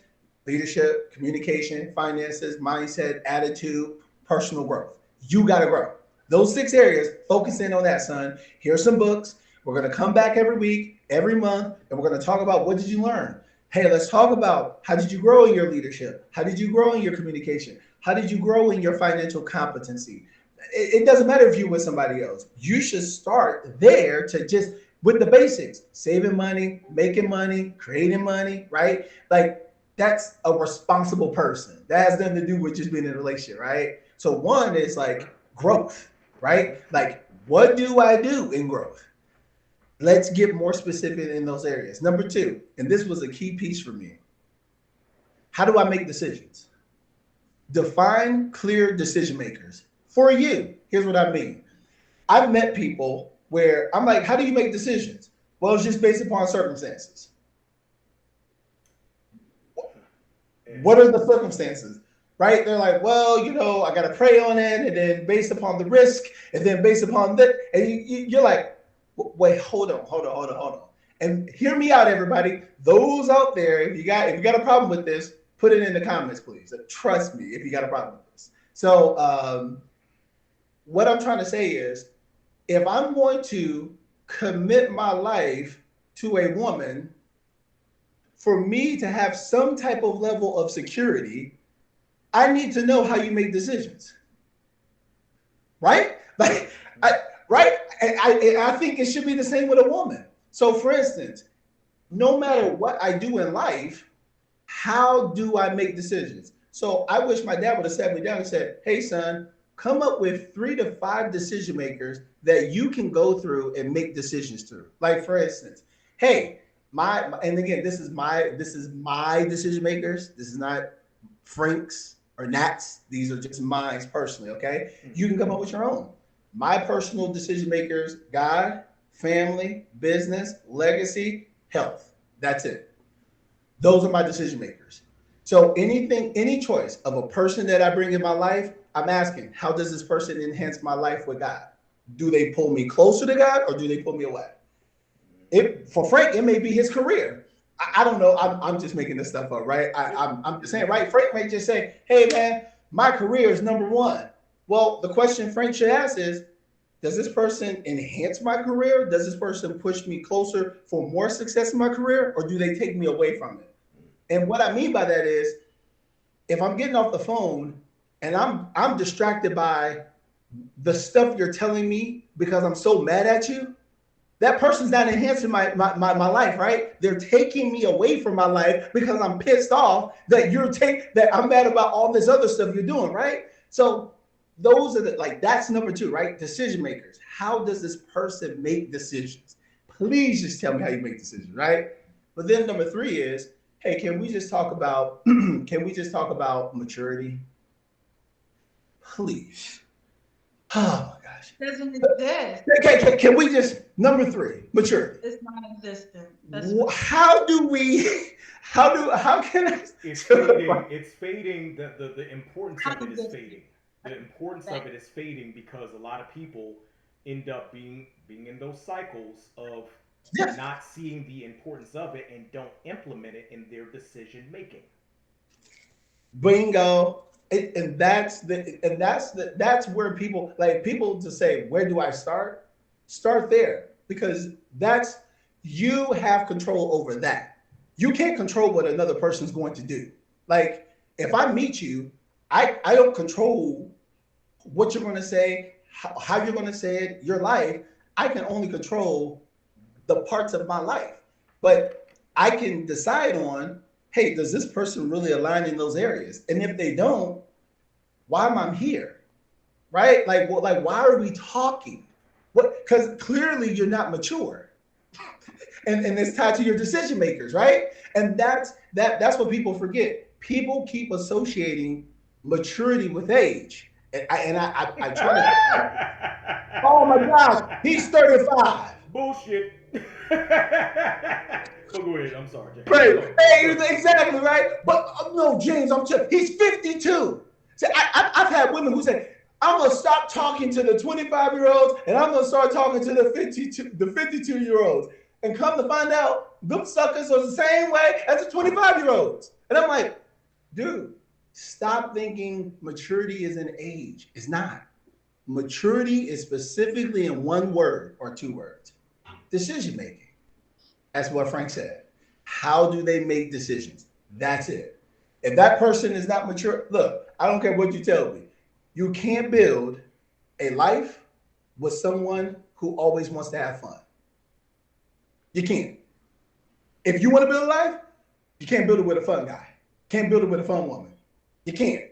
leadership, communication, finances, mindset, attitude, personal growth. You got to grow. Those 6 areas, focus in on that, son. Here's some books. We're going to come back every week, every month, and we're going to talk about what did you learn. Hey, let's talk about how did you grow in your leadership? How did you grow in your communication? How did you grow in your financial competency? It doesn't matter if you're with somebody else. You should start there to just with the basics, saving money, making money, creating money, right? Like that's a responsible person. That has nothing to do with just being in a relationship, right? So one is like growth, right? Like what do I do in growth? Let's get more specific in those areas. Number two, and this was a key piece for me. How do I make decisions? Define clear decision makers. For you, here's what I mean. I've met people where I'm like, how do you make decisions? Well, it's just based upon circumstances. What are the circumstances? Right? They're like, well, I got to pray on it, and then based upon the risk, and then based upon that, and you're like, wait, hold on. And hear me out, everybody. Those out there, if you got a problem with this, put it in the comments, please. Trust me, if you got a problem with this. So, what I'm trying to say is, if I'm going to commit my life to a woman, for me to have some type of level of security, I need to know how you make decisions, right? Like, I think it should be the same with a woman. So, for instance, no matter what I do in life, how do I make decisions? So, I wish my dad would have sat me down and said, "Hey, son, come up with 3 to 5 decision makers that you can go through and make decisions through." Like, for instance, hey, and again, this is my decision makers. This is not Frank's or Nat's. These are just mine personally, okay? You can come up with your own. My personal decision makers: God, family, business, legacy, health. That's it. Those are my decision makers. So any choice of a person that I bring in my life, I'm asking, how does this person enhance my life with God? Do they pull me closer to God or do they pull me away? For Frank, it may be his career. I don't know. I'm just making this stuff up, right? I'm just saying, right? Frank may just say, hey, man, my career is number one. Well, the question Frank should ask is, does this person enhance my career? Does this person push me closer for more success in my career? Or do they take me away from it? And what I mean by that is, if I'm getting off the phone and I'm distracted by the stuff you're telling me because I'm so mad at you, that person's not enhancing my life, right? They're taking me away from my life because I'm pissed off that that I'm mad about all this other stuff you're doing, right? So those are that's number 2, right? Decision makers. How does this person make decisions? Please just tell me how you make decisions, right? But then number 3 is, Hey, can we just talk about can we just talk about maturity? Please. Oh my gosh. Doesn't exist. Can we just number three, maturity? It's non-existent. How do we? How can I? It's fading. It's fading. The importance of it is Non-existent. fading. The importance of it is fading because a lot of people end up being in those cycles of Yes. not seeing the importance of it and don't implement it in their decision making. Bingo. That's that's where people to say, where do I start? Start there, because that's, you have control over that. You can't control what another person's going to do. Like, if I meet you, I don't control what you're going to say, how you're going to say it, your life. I can only control the parts of my life, but I can decide on, hey, does this person really align in those areas? And if they don't, why am I here? Right? Like, well, like, why are we talking? What? Because clearly you're not mature, and it's tied to your decision makers, right? And that's what people forget. People keep associating maturity with age, and I try to. Oh my gosh, he's 35. Bullshit. But go ahead. I'm sorry, James. Right. Hey, exactly right. But no, James, he's 52. See, I've had women who say, I'm gonna stop talking to the 25-year-olds and I'm gonna start talking to the 52-year-olds. And come to find out, them suckers are the same way as the 25-year-olds. And I'm like, dude, stop thinking maturity is an age. It's not. Maturity is specifically in one word or two words: decision making. That's what Frank said. How do they make decisions? That's it. If that person is not mature, look, I don't care what you tell me. You can't build a life with someone who always wants to have fun. You can't. If you want to build a life, you can't build it with a fun guy. Can't build it with a fun woman. You can't.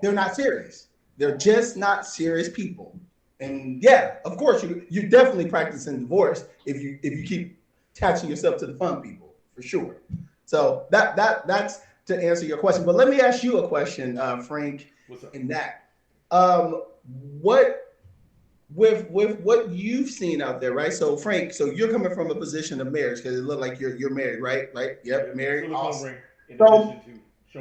They're not serious. They're just not serious people. And yeah, of course, you definitely practicing divorce if you keep attaching yourself to the fun people, for sure. So that's to answer your question. But let me ask you a question, Frank. What's up? In that, what with what you've seen out there, right? So Frank, so you're coming from a position of marriage, because it looked like you're married, right? Right? Yep, married. Awesome.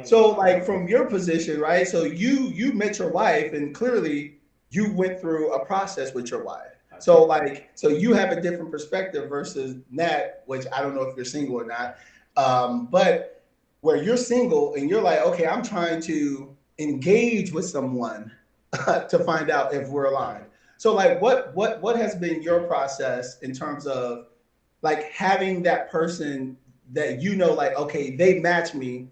So like, from your position, right? So you met your wife, and clearly you went through a process with your wife. So like, so you have a different perspective versus Nat, which I don't know if you're single or not, but where you're single and you're like, okay, I'm trying to engage with someone to find out if we're aligned. So like, what has been your process in terms of like having that person that like, okay, they match me,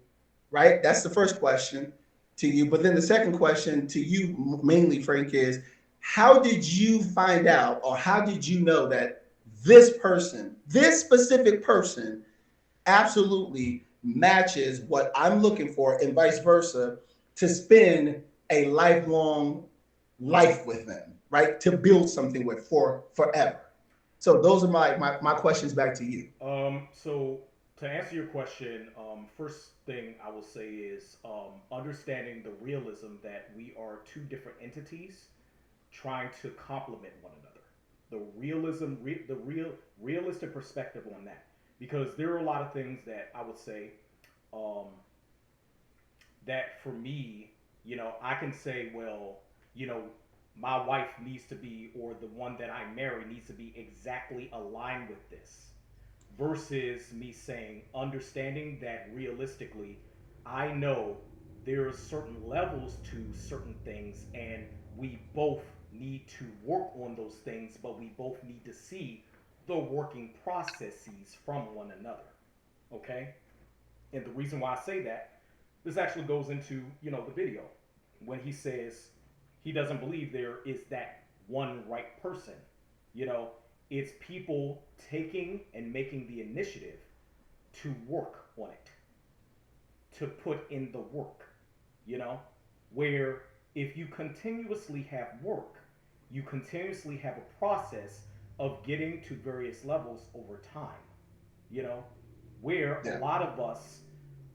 right? That's the first question to you. But then the second question to you mainly, Frank, is how did you find out, or how did you know that this person, this specific person, absolutely matches what I'm looking for, and vice versa, to spend a lifelong life with them, right? To build something with for forever. So those are my questions back to you. So to answer your question, first thing I will say is understanding the realism that we are two different entities trying to complement one another. The realistic perspective on that, because there are a lot of things that I would say that for me, I can say, well, my wife needs to be, or the one that I marry needs to be exactly aligned with this, versus me saying, understanding that realistically, I know there are certain levels to certain things, and we both need to work on those things, but we both need to see the working processes from one another. Okay? And the reason why I say that, this actually goes into, the video. When he says he doesn't believe there is that one right person. It's people taking and making the initiative to work on it, to put in the work, where if you continuously have work, you continuously have a process of getting to various levels over time, where a lot of us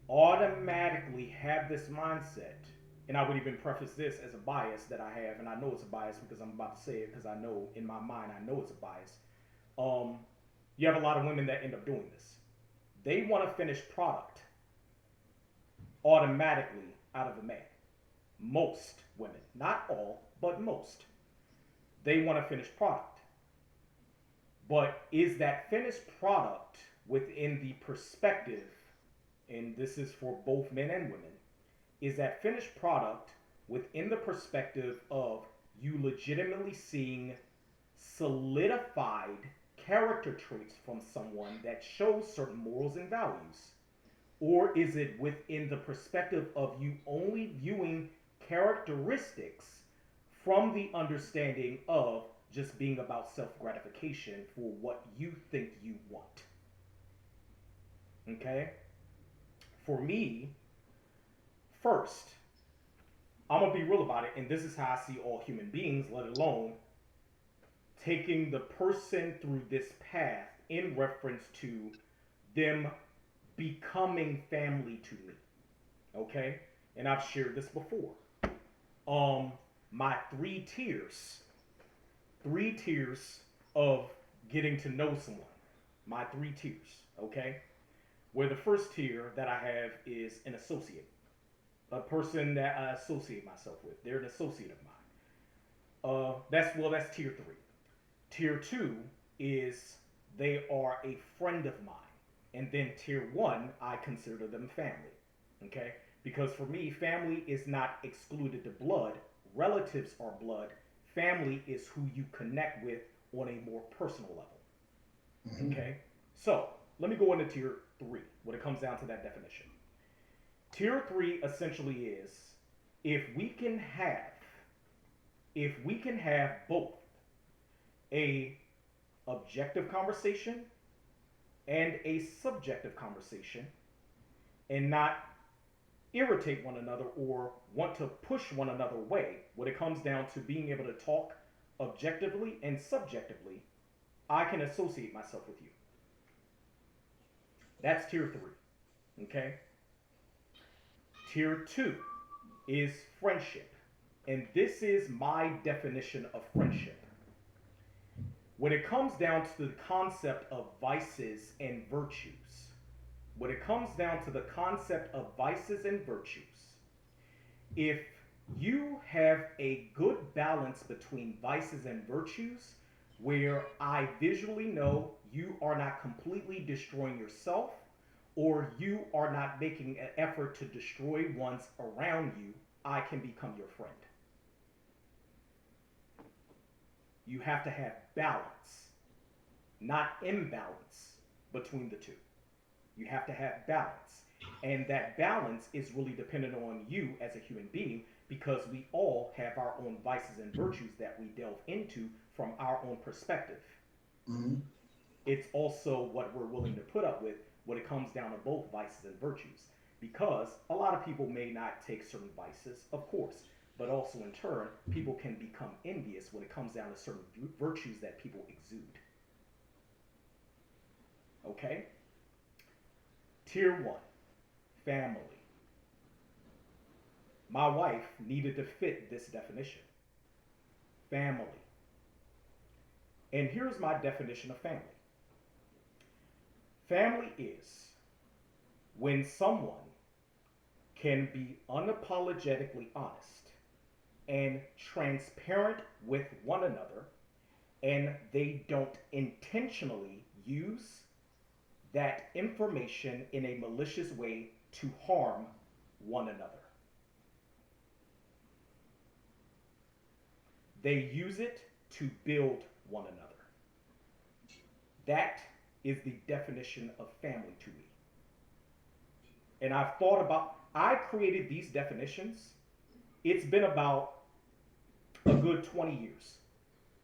automatically have this mindset, and I would even preface this as a bias that I have, and I know it's a bias because I'm about to say it because I know in my mind I know it's a bias. Um, you have a lot of women that end up doing this. They want a finished product automatically out of a man. Most women, not all, but most. They want a finished product. But is that finished product within the perspective, and this is for both men and women, is that finished product within the perspective of you legitimately seeing solidified character traits from someone that shows certain morals and values? Or is it within the perspective of you only viewing characteristics from the understanding of just being about self-gratification for what you think you want? Okay? For me, first, I'm going to be real about it, and this is how I see all human beings, let alone taking the person through this path in reference to them becoming family to me. Okay? And I've shared this before. My three tiers of getting to know someone. My three tiers, okay? Where the first tier that I have is an associate, a person that I associate myself with. They're an associate of mine. That's tier 3. Tier 2 is they are a friend of mine. And then tier 1, I consider them family. Okay? Because for me, family is not excluded to blood. Relatives are blood. Family is who you connect with on a more personal level. Mm-hmm. Okay? So, let me go into tier 3 when it comes down to that definition. Tier 3 essentially is if we can have both a objective conversation and a subjective conversation and not irritate one another or want to push one another away, when it comes down to being able to talk objectively and subjectively, I can associate myself with you. That's tier 3. Okay? Tier 2 is friendship. And this is my definition of friendship. When it comes down to the concept of vices and virtues, if you have a good balance between vices and virtues, where I visually know you are not completely destroying yourself, or you are not making an effort to destroy ones around you, I can become your friend. You have to have balance, not imbalance between the two. You have to have balance. And that balance is really dependent on you as a human being, because we all have our own vices and virtues that we delve into from our own perspective. Mm-hmm. It's also what we're willing to put up with when it comes down to both vices and virtues. Because a lot of people may not take certain vices, of course, but also in turn, people can become envious when it comes down to certain virtues that people exude. Okay? Tier 1, family. My wife needed to fit this definition. Family. And here's my definition of family. Family is when someone can be unapologetically honest and transparent with one another, and they don't intentionally use that information in a malicious way to harm one another. They use it to build one another. That is the definition of family to me. And I created these definitions. It's been about a good 20 years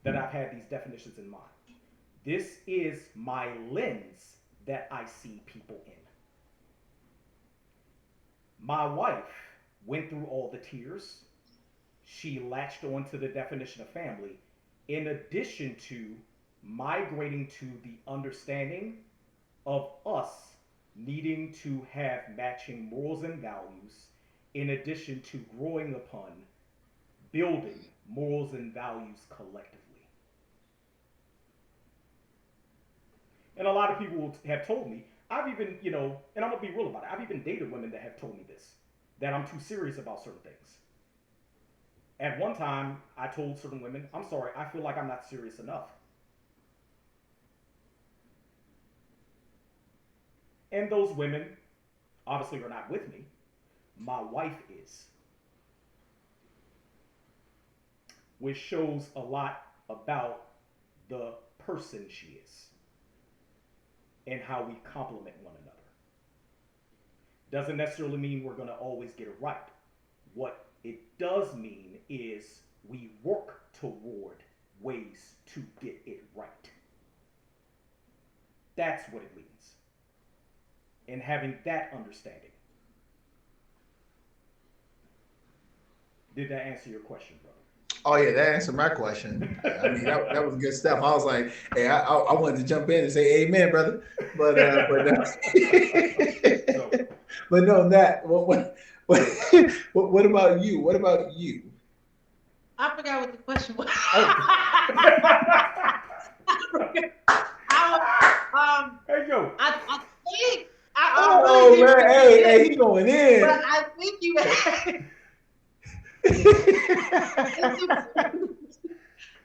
that I've had these definitions in mind. This is my lens that I see people in. My wife went through all the tiers. She latched onto the definition of family, in addition to migrating to the understanding of us needing to have matching morals and values, in addition to growing upon building morals and values collectively. And a lot of people have told me, I've even, and I'm gonna be real about it, I've even dated women that have told me this, that I'm too serious about certain things. At one time, I told certain women, I'm sorry, I feel like I'm not serious enough. And those women obviously are not with me. My wife is. Which shows a lot about the person she is and how we complement one another. Doesn't necessarily mean we're going to always get it right. What it does mean is we work toward ways to get it right. That's what it means. And having that understanding. Did that answer your question, brother? Oh yeah, that answered my question. I mean, that was good stuff. I was like, hey, I wanted to jump in and say amen, brother, but but no, that what about you? What about you? I forgot what the question was. Hey yo. I think Oh really man, hey, he going in. But I think you.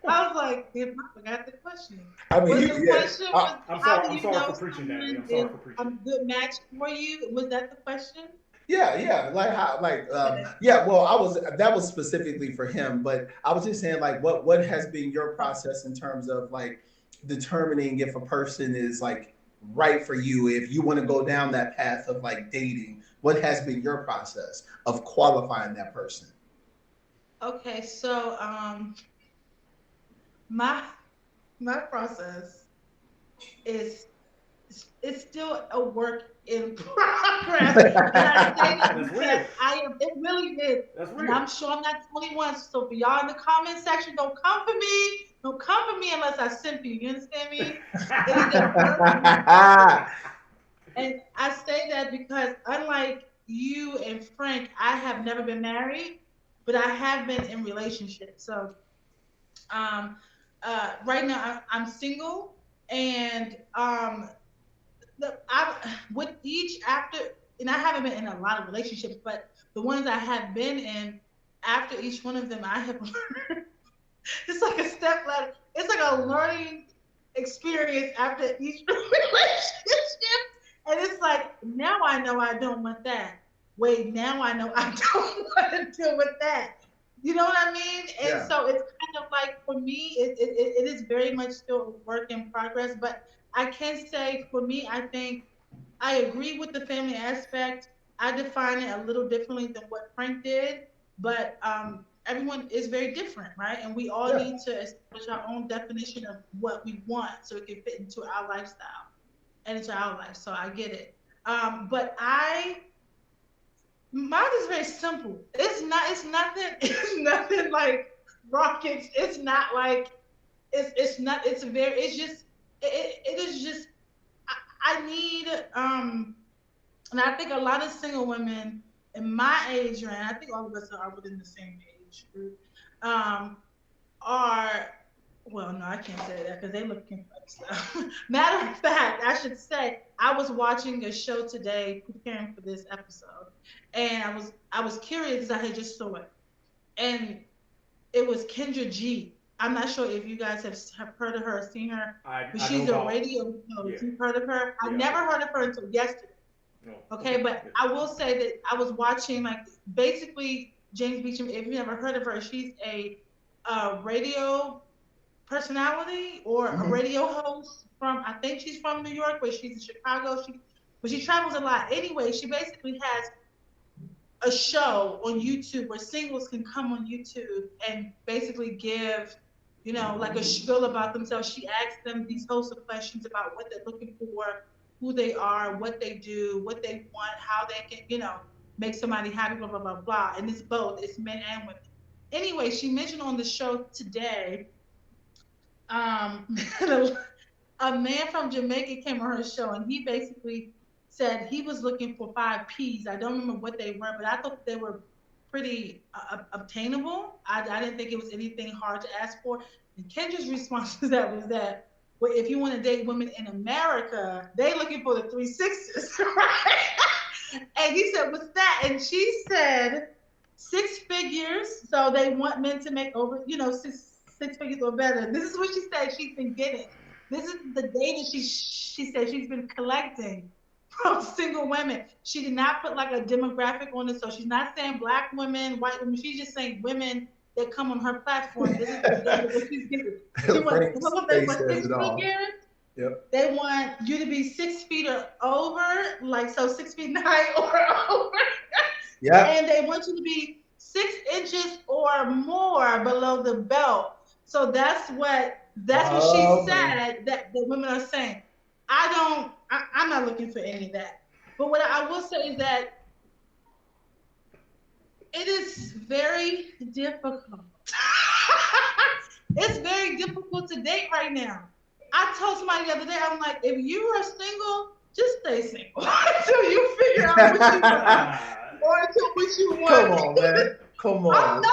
I was like, I forgot the question. I mean, the question was, I'm how sorry, do I'm you sorry know for preaching that. someone I'm sorry is for a preaching. good match for you? Was that the question? Yeah, like how, like, Okay. yeah. Well, that was specifically for him, but I was just saying, like, what has been your process in terms of like determining if a person is like right for you, if you want to go down that path of like dating? What has been your process of qualifying that person? Okay, so my process is it's still a work in progress. And I say that That's because real. it really is. That's And real. I'm sure I'm not the only one. So for y'all in the comment section, don't come for me. Don't come for me unless I simp you. You understand me? It is a work in progress. And I say that because unlike you and Frank, I have never been married, but I have been in relationships. So um, right now I'm single, and I with each after, and I haven't been in a lot of relationships, but the ones I have been in, after each one of them, I have learned. It's like a step ladder. It's like a learning experience after each relationship, and it's like now I know I don't want that. Wait, now I know I don't want to deal with that. You know what I mean? And Yeah. so it's kind of like for me, it is very much still a work in progress. But I can say for me, I think I agree with the family aspect. I define it a little differently than what Frank did, but everyone is very different, right? And we all Yeah. need to establish our own definition of what we want so it can fit into our lifestyle and into our life. So I get it. But mine is very simple. It's not. It's nothing. It's nothing like rockets. It's not like. It's not. It's very. It's just. It is just. I need. And I think a lot of single women in my age range. I think all of us are within the same age group. Are well, no, I can't say that because they looking for stuff. Matter of fact, I should say I was watching a show today preparing for this episode, and I was curious because I had just saw it, and it was Kendra G. I'm not sure if you guys have heard of her or seen her, but she's a radio host. You've heard of her? I never heard of her until yesterday. No. Okay, but I will say that I was watching like basically James Beecham. If you never heard of her, she's a radio personality or a radio host from I think she's from New York, but she's in Chicago. But she travels a lot. Anyway, she basically has a show on YouTube where singles can come on YouTube and basically give, like a spiel about themselves. She asks them these hosts of questions about what they're looking for, who they are, what they do, what they want, how they can, make somebody happy, blah, blah, blah, blah. And it's both, it's men and women. Anyway, she mentioned on the show today, a man from Jamaica came on her show and he basically said he was looking for 5 Ps. I don't remember what they were, but I thought they were pretty obtainable. I didn't think it was anything hard to ask for. And Kendra's response to that was that, well, if you want to date women in America, they looking for the 3 6s, right? And he said, what's that? And she said, 6 figures. So they want men to make over, six figures or better. This is what she said she's been getting. This is the data she said she's been collecting from single women. She did not put like a demographic on it, so she's not saying black women, white women. She's just saying women that come on her platform. This is the data that she's getting. She wants they want 6 figures. Yep. They want you to be 6 feet or over, like so 6 feet 9 or over. Yeah. And they want you to be 6 inches or more below the belt. So that's what she said that the women are saying. I'm not looking for any of that. But what I will say is that it is very difficult. It's very difficult to date right now. I told somebody the other day, I'm like, if you are single, just stay single until you figure out what you want or until what you want. Come on, man. Come on.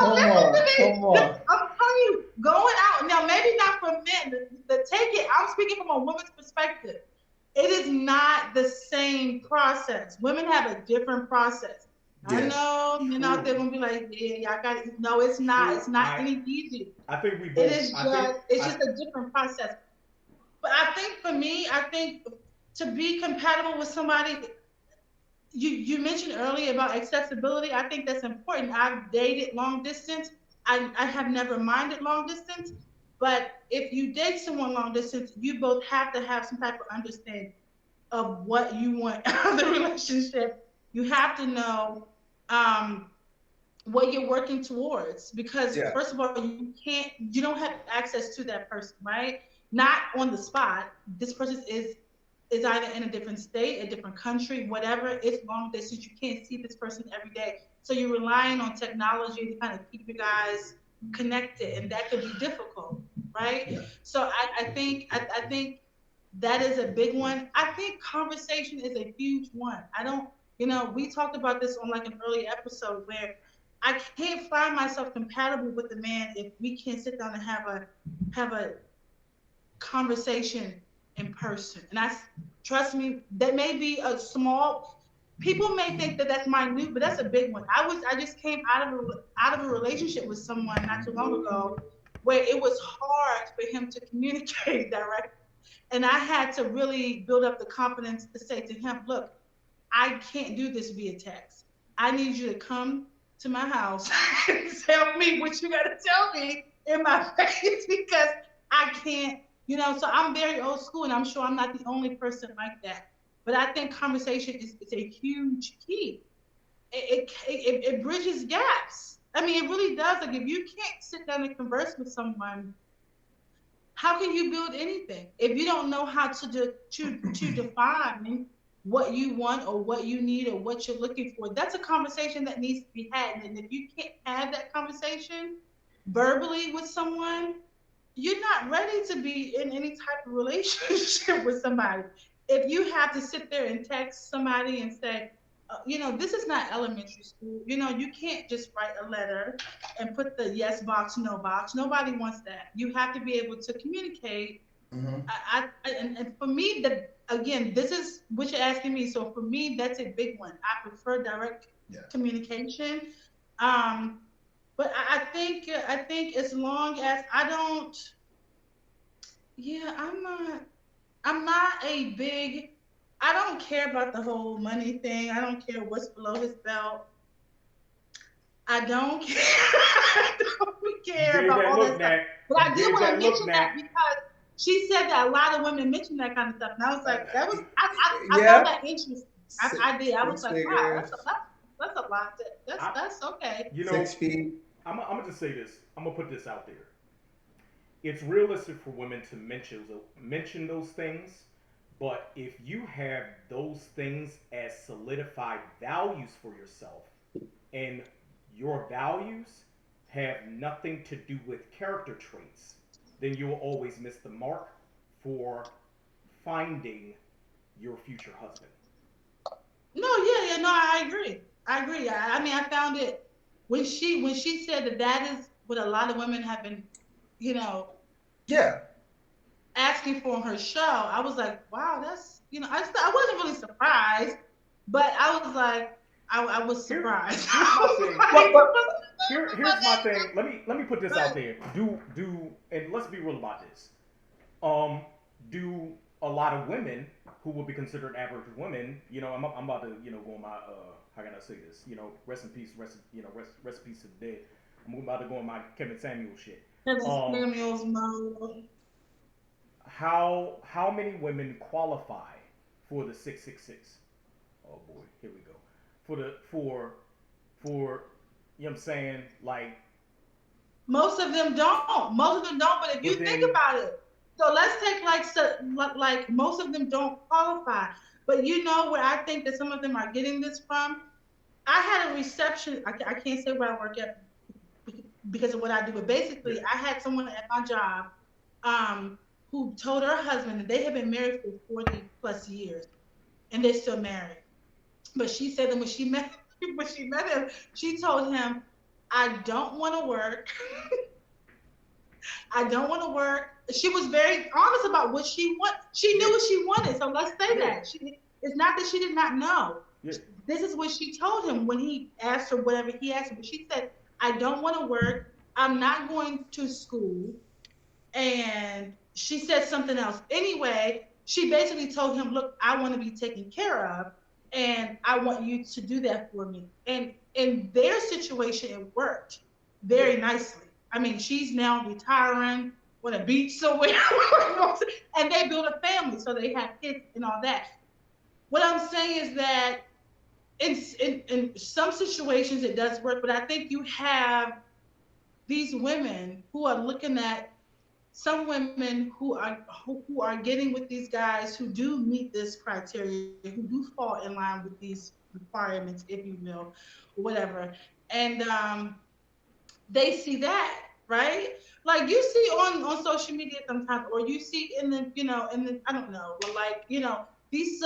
Come on. I'm telling you, going out now, maybe not for men. Take it. I'm speaking from a woman's perspective. It is not the same process. Women have a different process. Yes. I know men out there gonna be like, yeah, y'all got it. No, it's not. It's not any easier. I think we both. It is just a different process. But I think for me, to be compatible with somebody, you mentioned earlier about accessibility. I think that's important. I've dated long distance. I have never minded long distance. But if you date someone long distance, you both have to have some type of understanding of what you want out of the relationship. You have to know what you're working towards. Because first of all, you don't have access to that person, right? Not on the spot. This person is either in a different state, a different country, whatever. It's long distance. You can't see this person every day. So you're relying on technology to kind of keep you guys connected, and that could be difficult, right? Yeah. So I think that is a big one. I think conversation is a huge one. We talked about this on like an early episode where I can't find myself compatible with a man if we can't sit down and have a conversation in person. And trust me, that may be a small. People may think that that's minute, but that's a big one. I just came out of a relationship with someone not too long ago where it was hard for him to communicate directly, and I had to really build up the confidence to say to him, "Look, I can't do this via text. I need you to come to my house and tell me what you got to tell me in my face because I can't." So I'm very old school, and I'm sure I'm not the only person like that. But I think conversation is a huge key. It bridges gaps. I mean, it really does. Like, if you can't sit down and converse with someone, how can you build anything? If you don't know how to define what you want or what you need or what you're looking for, that's a conversation that needs to be had. And if you can't have that conversation verbally with someone, you're not ready to be in any type of relationship with somebody. If you have to sit there and text somebody and say, this is not elementary school. You can't just write a letter and put the yes box, no box. Nobody wants that. You have to be able to communicate. Mm-hmm. And for me, again, this is what you're asking me. So for me, that's a big one. I prefer direct communication. But I think as long as I'm not a big, I don't care about the whole money thing. I don't care what's below his belt. I don't care. I don't care about all that stuff. But I did want to mention that because she said that a lot of women mention that kind of stuff. And I was like, I found that interesting. I did. I was like, wow, that's a lot. That's okay. 6 feet. I'm gonna just say this. I'm gonna put this out there. It's realistic for women to mention those things, but if you have those things as solidified values for yourself, and your values have nothing to do with character traits, then you will always miss the mark for finding your future husband. No, yeah, no, I agree. I agree. I mean, I found it when she said that that is what a lot of women have been, you know, Yeah. asking for in her show. I was like, wow, that's I wasn't really surprised, but I was like, I was surprised. Here's my thing. What, what, Here's my thing. Let me put this out there. And let's be real about this. Do a lot of women who would be considered average women, I'm about to, go on my how can I say this? Rest in peace, rest in peace to the dead. I'm about to go on my Kevin Samuel shit. Samuel's mode. How many women qualify for the 666? Oh boy, here we go. For you know what I'm saying? Like most of them don't. Most of them don't. But if you think about it, so let's take like most of them don't qualify. But you know where I think that some of them are getting this from? I had a reception. I can't say where I work at because of what I do, but basically, I had someone at my job who told her husband that they had been married for 40 plus years and they're still married. But she said that when she met him, she told him, I don't want to work. I don't want to work. She was very honest about what she want. She knew what she wanted. So let's say that. It's not that she did not know. Yeah. This is what she told him when he asked her whatever he asked her. But she said, I don't want to work. I'm not going to school. And she said something else. Anyway, she basically told him, look, I want to be taken care of. And I want you to do that for me. And in their situation, it worked very nicely. I mean, she's now retiring on a beach somewhere, and they built a family, so they have kids and all that. What I'm saying is that in some situations it does work, but I think you have these women who are looking at some women who are getting with these guys who do meet this criteria, who do fall in line with these requirements, if you will, whatever, and they see that, right? Like you see on social media sometimes, or you see in the I don't know, like these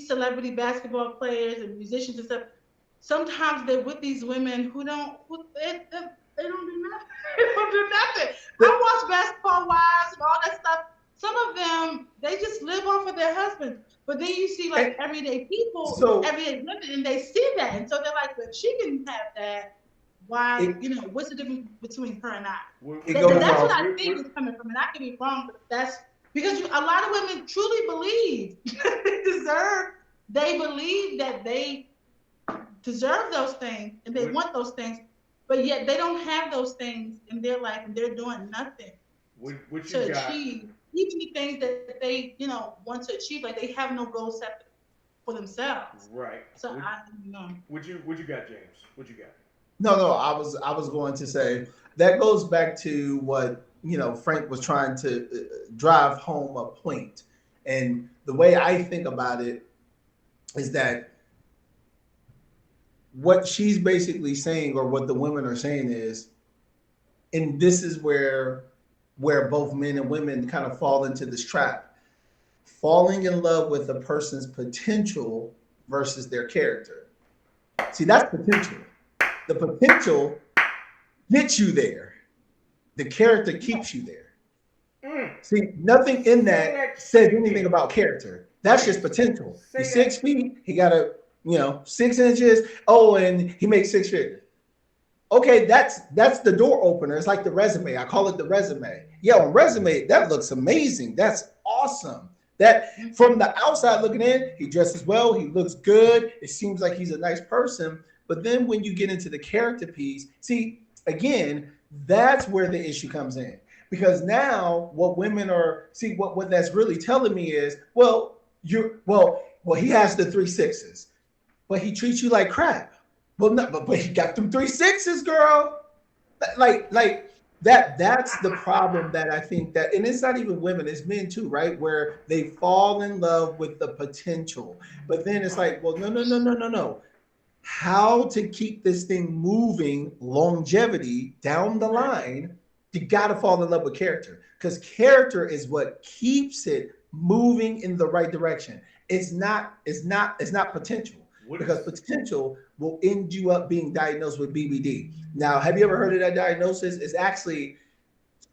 celebrity basketball players and musicians and stuff. Sometimes they're with these women who they don't do nothing. They don't do nothing. I watch Basketball Wives and all that stuff. Some of them, they just live off of their husbands. But then you see like everyday people, everyday women, and they see that. And so they're like, but she can have that. Why, what's the difference between her and I? That's what I think is coming from. And I can be wrong, but that's because a lot of women truly believe they believe that they deserve those things and they want those things, but yet they don't have those things in their life and they're doing nothing to achieve even the things that they want to achieve. Like they have no goals set for themselves. Right. So I don't know. What you got, James? What you got? No, I was going to say that goes back to what Frank was trying to drive home a point. And the way I think about it is that what she's basically saying, or what the women are saying is, and this is where both men and women kind of fall into this trap, falling in love with a person's potential versus their character. See, that's potential. The potential gets you there. The character keeps you there. See, nothing in that says anything about character. That's just potential. He's 6 feet. He got 6 inches. Oh, and he makes 6 figures. Okay, that's the door opener. It's like the resume. I call it the resume. Yeah, on resume, that looks amazing. That's awesome. That from the outside looking in, he dresses well. He looks good. It seems like he's a nice person. But then when you get into the character piece, see, again, that's where the issue comes in. Because now what women are, see, what that's really telling me is, well, he has the 3 6s, but he treats you like crap. Well, no, but he got them 3 6s, girl. Like that's the problem that I think that, and it's not even women, it's men too, right? Where they fall in love with the potential. But then it's like, well, no. How to keep this thing moving, longevity down the line, you got to fall in love with character, because character is what keeps it moving in the right direction. it's not potential, because potential will end you up being diagnosed with BBD. Now, have you ever heard of that diagnosis? It's actually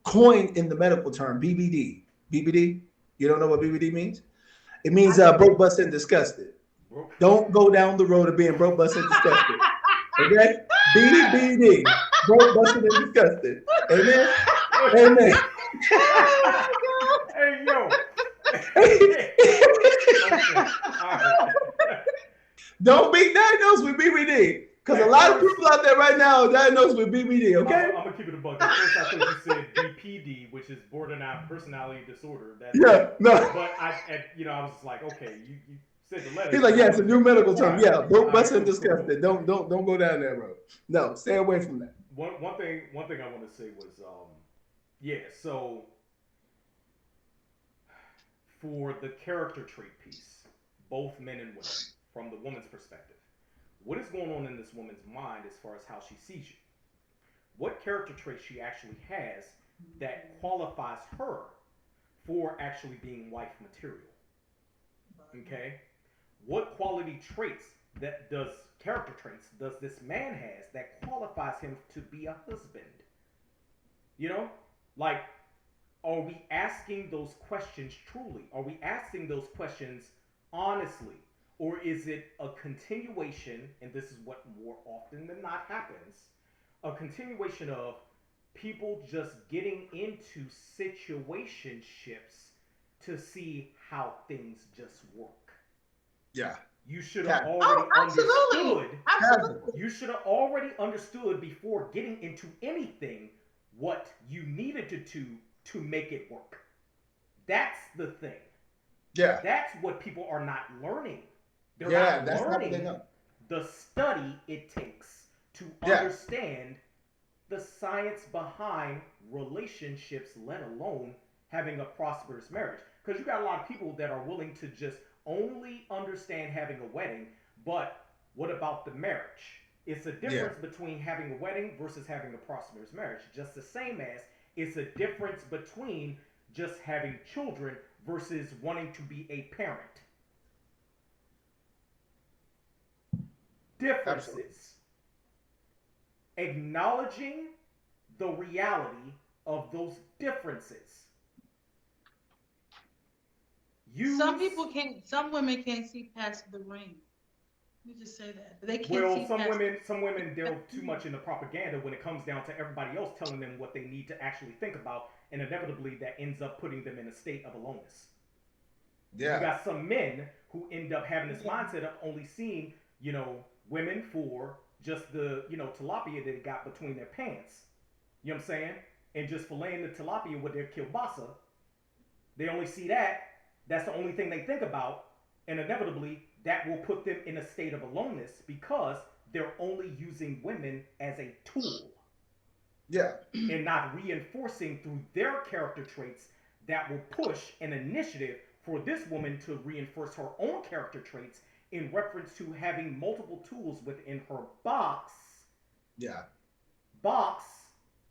coined in the medical term BBD. BBD? You don't know what BBD means? It means broke, busted, and disgusted. Don't go down the road of being broke, busted, and disgusted. Okay? BBD. Broke, busted, and disgusted. Amen? Amen. Hey, yo. Don't be diagnosed with BBD. Because a lot of people out there right now are diagnosed with BBD, okay? I'm going to keep it a buck. At first, I thought you said BPD, which is borderline personality disorder. That's no. But I was just like, okay, you said the letter. He's like, yeah, it's a new medical term. Yeah, broke, busted, and disgusted. Don't go down that road. No, stay away from that. One thing I want to say was, so for the character trait piece, both men and women, from the woman's perspective, what is going on in this woman's mind as far as how she sees you? What character traits she actually has that qualifies her for actually being wife material? Okay? What quality traits character traits does this man has that qualifies him to be a husband? You know? Like, are we asking those questions truly? Are we asking those questions honestly? Or is it a continuation, and this is what more often than not happens, a continuation of people just getting into situationships to see how things just work? Yeah. You should have already understood. Absolutely. You should have already understood before getting into anything what you needed to make it work. That's the thing. Yeah. That's what people are not learning. They're not learning the study it takes to understand the science behind relationships, let alone having a prosperous marriage. Because you got a lot of people that are willing to just only understand having a wedding, but what about the marriage? It's a difference between having a wedding versus having a prosperous marriage. Just the same as it's a difference between just having children versus wanting to be a parent. Differences. Absolutely. Acknowledging the reality of those differences. Some women can't see past the ring. You just say that. They can't see past some women delve too much into propaganda when it comes down to everybody else telling them what they need to actually think about, and inevitably that ends up putting them in a state of aloneness. Yeah. You got some men who end up having this mindset of only seeing, women for just the, tilapia they got between their pants. You know what I'm saying? And just filleting the tilapia with their kielbasa. They only see that. That's the only thing they think about. And inevitably, that will put them in a state of aloneness because they're only using women as a tool. Yeah. And not reinforcing through their character traits that will push an initiative for this woman to reinforce her own character traits in reference to having multiple tools within her box. Yeah. Box,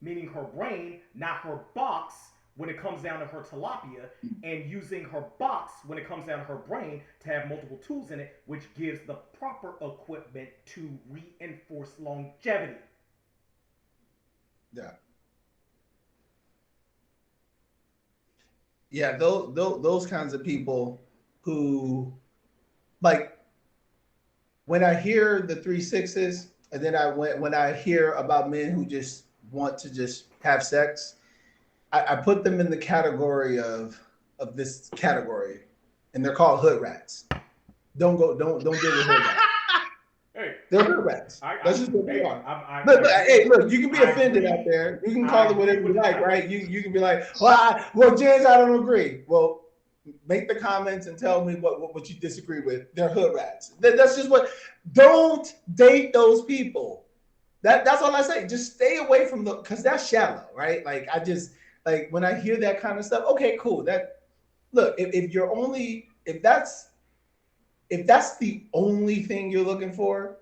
meaning her brain, not her box when it comes down to her tilapia, and using her box when it comes down to her brain to have multiple tools in it, which gives the proper equipment to reinforce longevity. Yeah. Yeah, those kinds of people who, like, when I hear the 3 6s, and then when I hear about men who just want to just have sex, I put them in the category of this category, and they're called hood rats. Don't deal with hood rats. Hey, they're hood rats. That's just what they are. Look, you can be offended out there. You can call it whatever you like, right? You can be like, well, James, I don't agree. Well, make the comments and tell me what you disagree with. They're hood rats. That's just what. Don't date those people. That's all I say. Just stay away from because that's shallow, right? Like like when I hear that kind of stuff. Okay, cool. If that's the only thing you're looking for,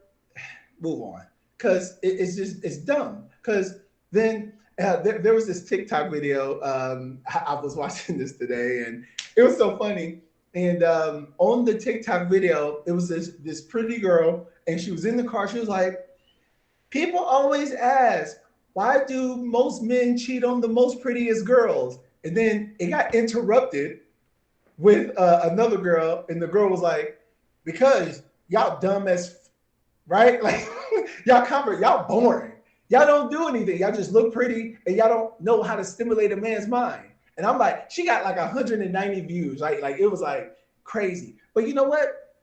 move on. Because it's dumb. Because then there was this TikTok video. I was watching this today, and it was so funny. And on the TikTok video, it was this pretty girl, and she was in the car. She was like, "People always ask, why do most men cheat on the most prettiest girls?" And then it got interrupted with another girl, and the girl was like, "Because y'all dumb as right, like y'all boring. Y'all don't do anything. Y'all just look pretty, and y'all don't know how to stimulate a man's mind." And I'm like, she got like 190 views, right? Like it was like crazy. But you know what?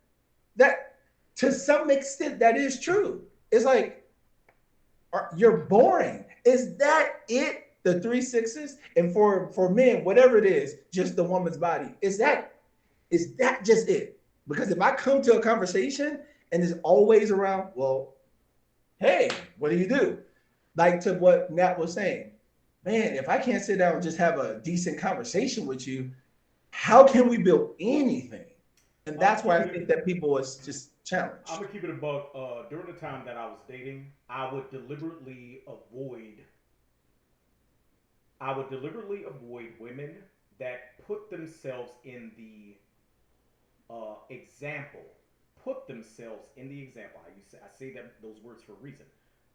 That to some extent that is true. It's like you're boring. Is that it? The three sixes, and for men, whatever it is, just the woman's body. Is that just it? Because if I come to a conversation and it's always around, well, hey, what do you do? Like to what Nat was saying, man, if I can't sit down and just have a decent conversation with you, how can we build anything? And that's why I think that people was just challenged. I'm gonna keep it a buck. During the time that I was dating, I would deliberately avoid women that put themselves in the example. Put themselves in the example. I say that those words for a reason.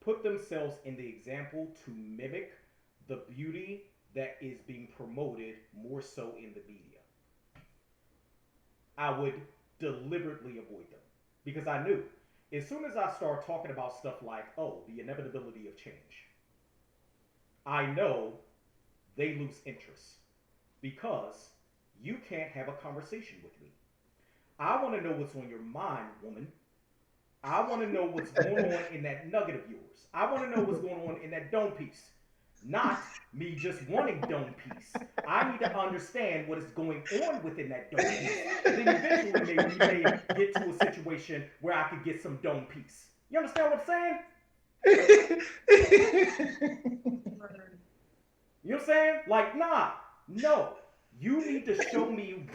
Put themselves in the example to mimic the beauty that is being promoted more so in the media. I would deliberately avoid them because I knew as soon as I start talking about stuff like, oh, the inevitability of change, I know they lose interest because you can't have a conversation with me. I want to know what's on your mind, woman. I want to know what's going on in that nugget of yours. I want to know what's going on in that dome piece. Not me just wanting dome piece. I need to understand what is going on within that dome piece. And then eventually maybe we may get to a situation where I could get some dome piece. You understand what I'm saying? You know what I'm saying? Like, nah, no. You need to show me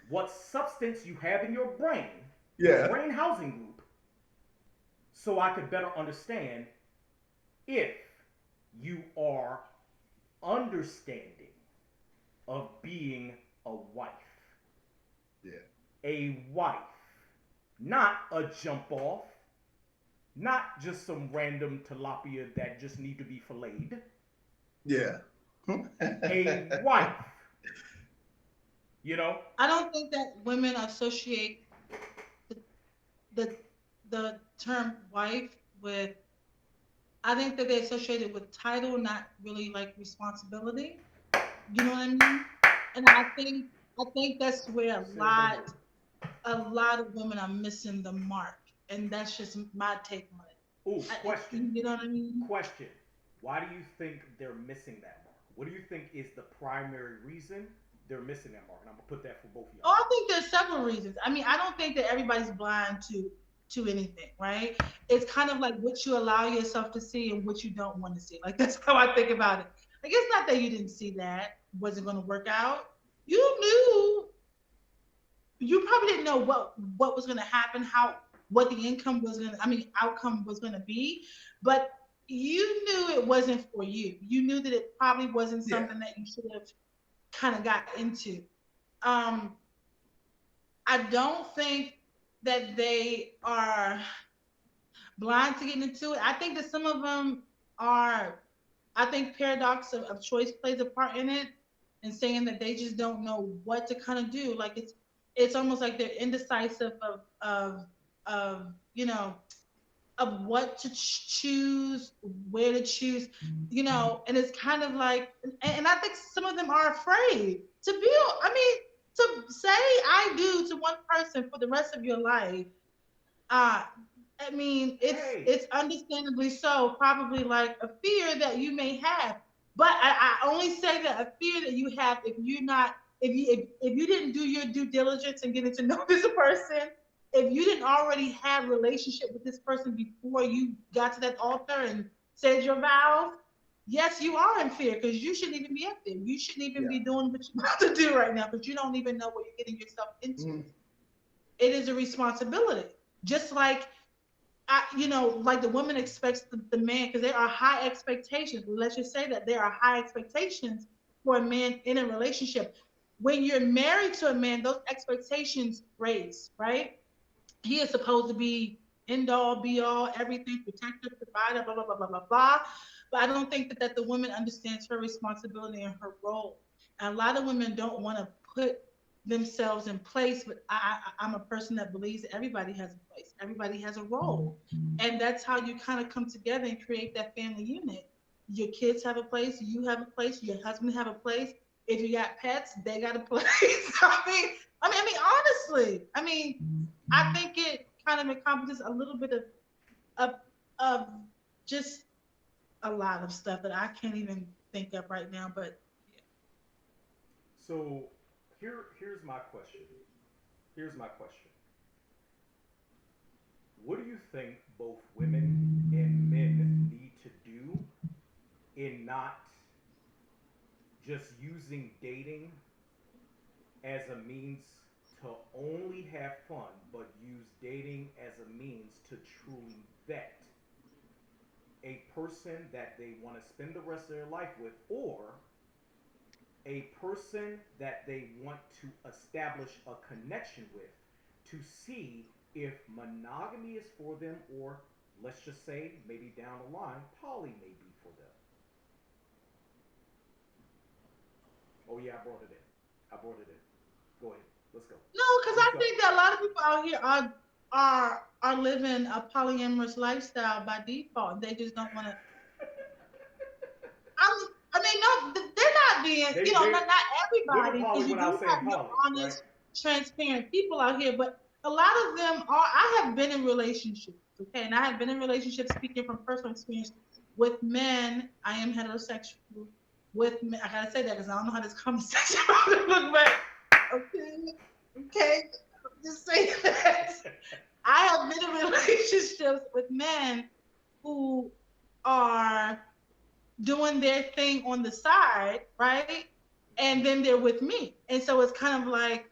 what substance you have in your brain, Yeah. brain housing group, so I could better understand if you are understanding of being a wife. Yeah. A wife. Not a jump off. Not just some random tilapia that just need to be filleted. Yeah. A wife. You know? I don't think that women associate the the term wife with. I think that they associate it with title, not really like responsibility. You know what I mean? And I think that's where a lot of women are missing the mark, and that's just my take on it. Ooh, question. You know what I mean? Question. Why do you think they're missing that mark? What do you think is the primary reason they're missing that mark? And I'm gonna put that for both of Oh, y'all. I think there's several reasons. I mean, I don't think that everybody's blind to anything, right? It's kind of like what you allow yourself to see and what you don't want to see. Like that's how I think about it. Like it's not that you didn't see that wasn't going to work out. You knew. You probably didn't know what was going to happen, how what the income was going to. I mean, outcome was going to be, but you knew it wasn't for you. You knew that it probably wasn't Yeah. something that you should have kind of got into. Um, I don't think that they are blind to getting into it. I think that some of them are. I think paradox of choice plays a part in it, and saying that they just don't know what to kind of do. Like it's almost like they're indecisive of of what to choose, where to choose, and it's kind of like, and I think some of them are afraid to build. I mean, to say I do to one person for the rest of your life, uh, I mean, it's understandably so, probably like a fear that you may have. But I only say that a fear that you have if you're not if you didn't do your due diligence and getting to know this person, if you didn't already have a relationship with this person before you got to that altar and said your vows, yes, you are in fear because you shouldn't even be up there. You shouldn't even be doing what you're about to do right now because you don't even know what you're getting yourself into. Mm. It is a responsibility. Just like like the woman expects the man, because there are high expectations. Let's just say that there are high expectations for a man in a relationship. when you're married to a man, those expectations raise, right? He is supposed to be end all, be all, everything, protector, provider, blah, blah, blah, blah, blah, blah. But I don't think that the woman understands her responsibility and her role. And a lot of women don't want to put themselves in place, but I'm a person that believes that everybody has a place, everybody has a role. And that's how you kind of come together and create that family unit. Your kids have a place, you have a place, your husband have a place. If you got pets, they got a place. Honestly, I think it kind of encompasses a little bit of of just a lot of stuff that I can't even think of right now. But yeah. So here's my question. Here's my question. What do you think both women and men need to do in not just using dating as a means to only have fun, but use dating as a means to truly vet a person that they want to spend the rest of their life with, or a person that they want to establish a connection with to see if monogamy is for them, or let's just say maybe down the line poly may be for them. Oh yeah, I brought it in. I brought it in. Go ahead. Let's go. No, because Let's I go. think that a lot of people out here are living a polyamorous lifestyle by default. They just don't want to. No, they're not being, not They were everybody, poly because you without do saying have your poly, right? honest, transparent people out here, but a lot of them are. I have been in relationships, okay, and I have been in relationships, speaking from personal experience, with men. I am heterosexual with men. I gotta say that because I don't know how this conversation will look, but okay, okay, just say that. I have been in relationships with men who are doing their thing on the side, right? And then they're with me. And so it's kind of like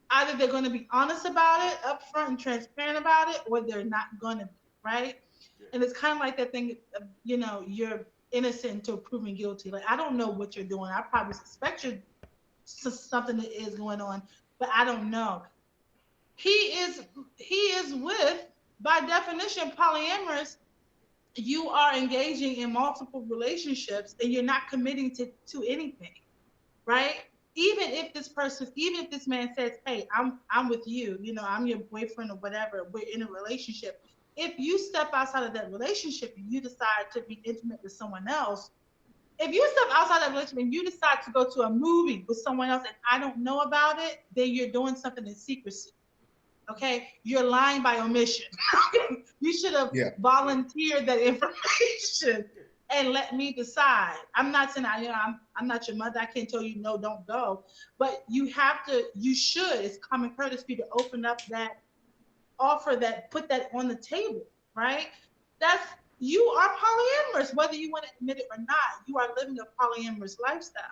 either they're going to be honest about it, upfront and transparent about it, or they're not going to be, right? Yeah. And it's kind of like that thing, you're innocent until proven guilty. Like, I don't know what you're doing. I probably suspect you're something that is going on, but I don't know. He is he is with, by definition, polyamorous. You are engaging in multiple relationships and you're not committing to anything, right? Even if this man says, hey, I'm with you, I'm your boyfriend or whatever, we're in a relationship. If you step outside of that relationship and you decide to be intimate with someone else, if you step outside that relationship and you decide to go to a movie with someone else and I don't know about it, then you're doing something in secrecy. Okay, you're lying by omission. You should have Yeah. volunteered that information and let me decide. I'm not saying I'm not your mother. I can't tell you no, don't go. But you have to. You should. It's common courtesy to open up that offer, that put that on the table, right? That's You are polyamorous, whether you want to admit it or not. You are living a polyamorous lifestyle,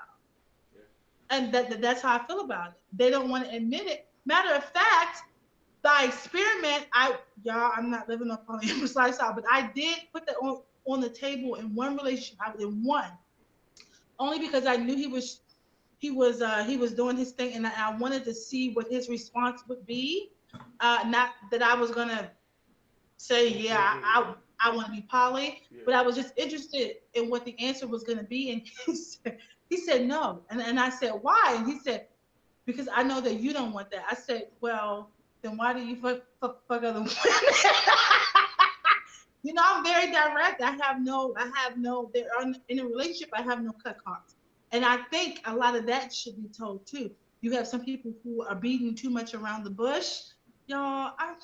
Yeah. and that's how I feel about it. They don't want to admit it. Matter of fact, by experiment, I'm not living a polyamorous lifestyle, but I did put that on the table in one relationship. I was in one, only because I knew he was doing his thing, and I wanted to see what his response would be. Not that I was gonna say, yeah, I want to be poly, Yeah. but I was just interested in what the answer was gonna be, and he said no, and I said why, and he said, because I know that you don't want that. I said, well, then why do you fuck other women? I'm very direct. They're in a relationship, I have no cut cards. And I think a lot of that should be told too. You have some people who are beating too much around the bush. Y'all, I